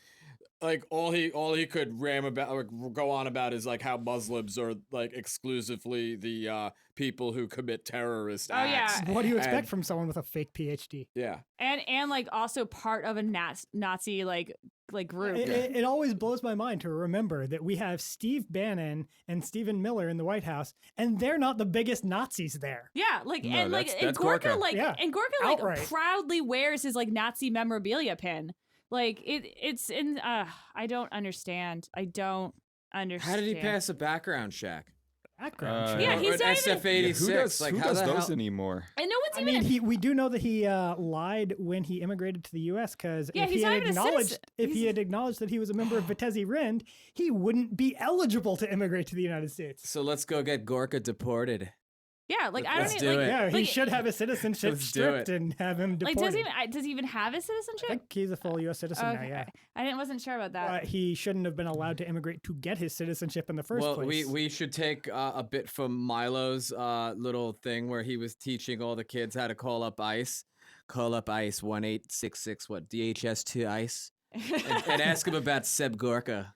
all he could ram about or go on about is like how Muslims are like exclusively the people who commit terrorist Oh, acts. yeah. What do you expect And- from someone with a fake PhD? Yeah. And like also part of a Nazi like group. It always blows my mind to remember that we have Steve Bannon and Stephen Miller in the White House, and they're not the biggest Nazis there. Yeah, like No, and like that's and Gorka Gorka. like Yeah, and Gorka like outright. proudly wears his like Nazi memorabilia pin. Like it's in I don't understand. I don't understand. How did he pass a background check? Background check. Yeah, Or he's an not even- SF-86. who does, like who how does the those hell? anymore? And no one's I even mean, we do know that he lied when he immigrated to the U.S. because Yeah, if he's he not had even a acknowledged citizen. if he He's- had acknowledged that he was a member of Vitesse Rind, he wouldn't be eligible to immigrate to the United States. So let's go get Gorka deported. Yeah, like I Let's don't do even like it. Yeah, he like, should have his citizenship Let's do stripped it. and have him like deported. does he even have his I citizenship? think he's a full U.S. citizen now. Yeah, I wasn't sure about that. he shouldn't have been allowed to immigrate to get his citizenship in the first Well, place. we should take a bit from Milo's little thing where he was teaching all the kids how to call up ICE. Call up ICE 1866 what DHS2 ICE and ask him about Seb Gorka.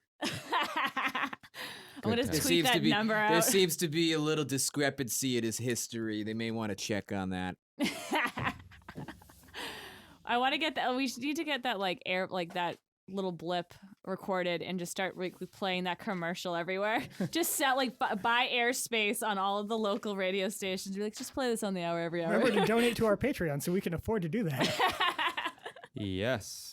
I'm gonna Good tweet that number there out. seems to be a little discrepancy in his history. They may want to check on that. I want to get that. We need to get that like that little blip recorded and just start playing that commercial everywhere. Just set like buy airspace on all of the local radio stations. Be like, just play this on the hour every hour. Remember to donate to our Patreon so we can afford to do that. Yes.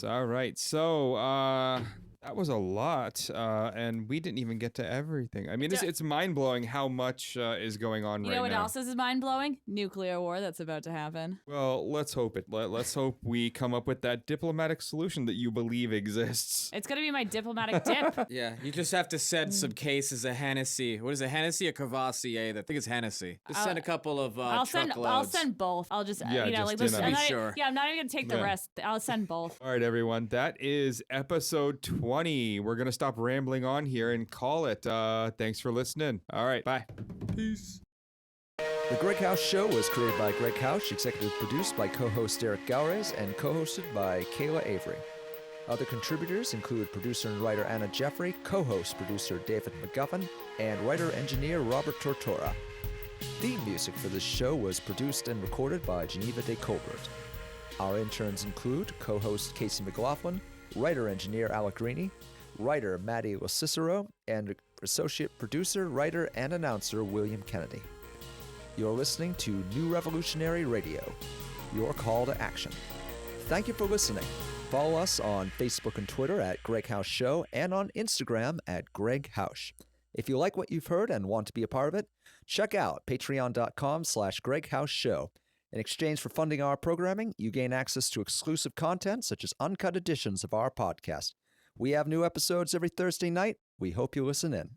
All right. So that was a lot, and we didn't even get to everything. I mean, it's mind blowing how much is going on You right know what now. else is mind blowing? Nuclear war that's about to happen. Well, let's hope it. Let's hope we come up with that diplomatic solution that you believe exists. It's gonna be my diplomatic dip. Yeah, you just have to send some cases of Hennessy. What is it, Hennessy or Cavassier? I think it's Hennessy. Just send a couple of I'll truckloads. send both. I'll just Yeah, like just, listen. you know. I'm not, Be sure. Yeah, I'm not even gonna take the Yeah. rest. I'll send both. All right, everyone. That is episode 20. We're gonna stop rambling on here and call it. Thanks for listening. All right, bye. Peace. The GreggHoush Show was created by GreggHoush, executive produced by co-host Eric Galrez, and co-hosted by Kayla Avery. Other contributors include producer and writer Anna Jeffrey, co-host producer David McGuffin, and writer-engineer Robert Tortora. Theme music for this show was produced and recorded by Geneva de Colbert. Our interns include co-host Casey McLaughlin, writer-engineer Alec Greeny, writer Maddie Cicero, and associate producer, writer, and announcer William Kennedy. You're listening to New Revolutionary Radio, your call to action. Thank you for listening. Follow us on Facebook and Twitter at GreggHoush Show and on Instagram at GreggHoush. If you like what you've heard and want to be a part of it, check out patreon.com/GreggHoush Show. In exchange for funding our programming, you gain access to exclusive content such as uncut editions of our podcast. We have new episodes every Thursday night. We hope you listen in.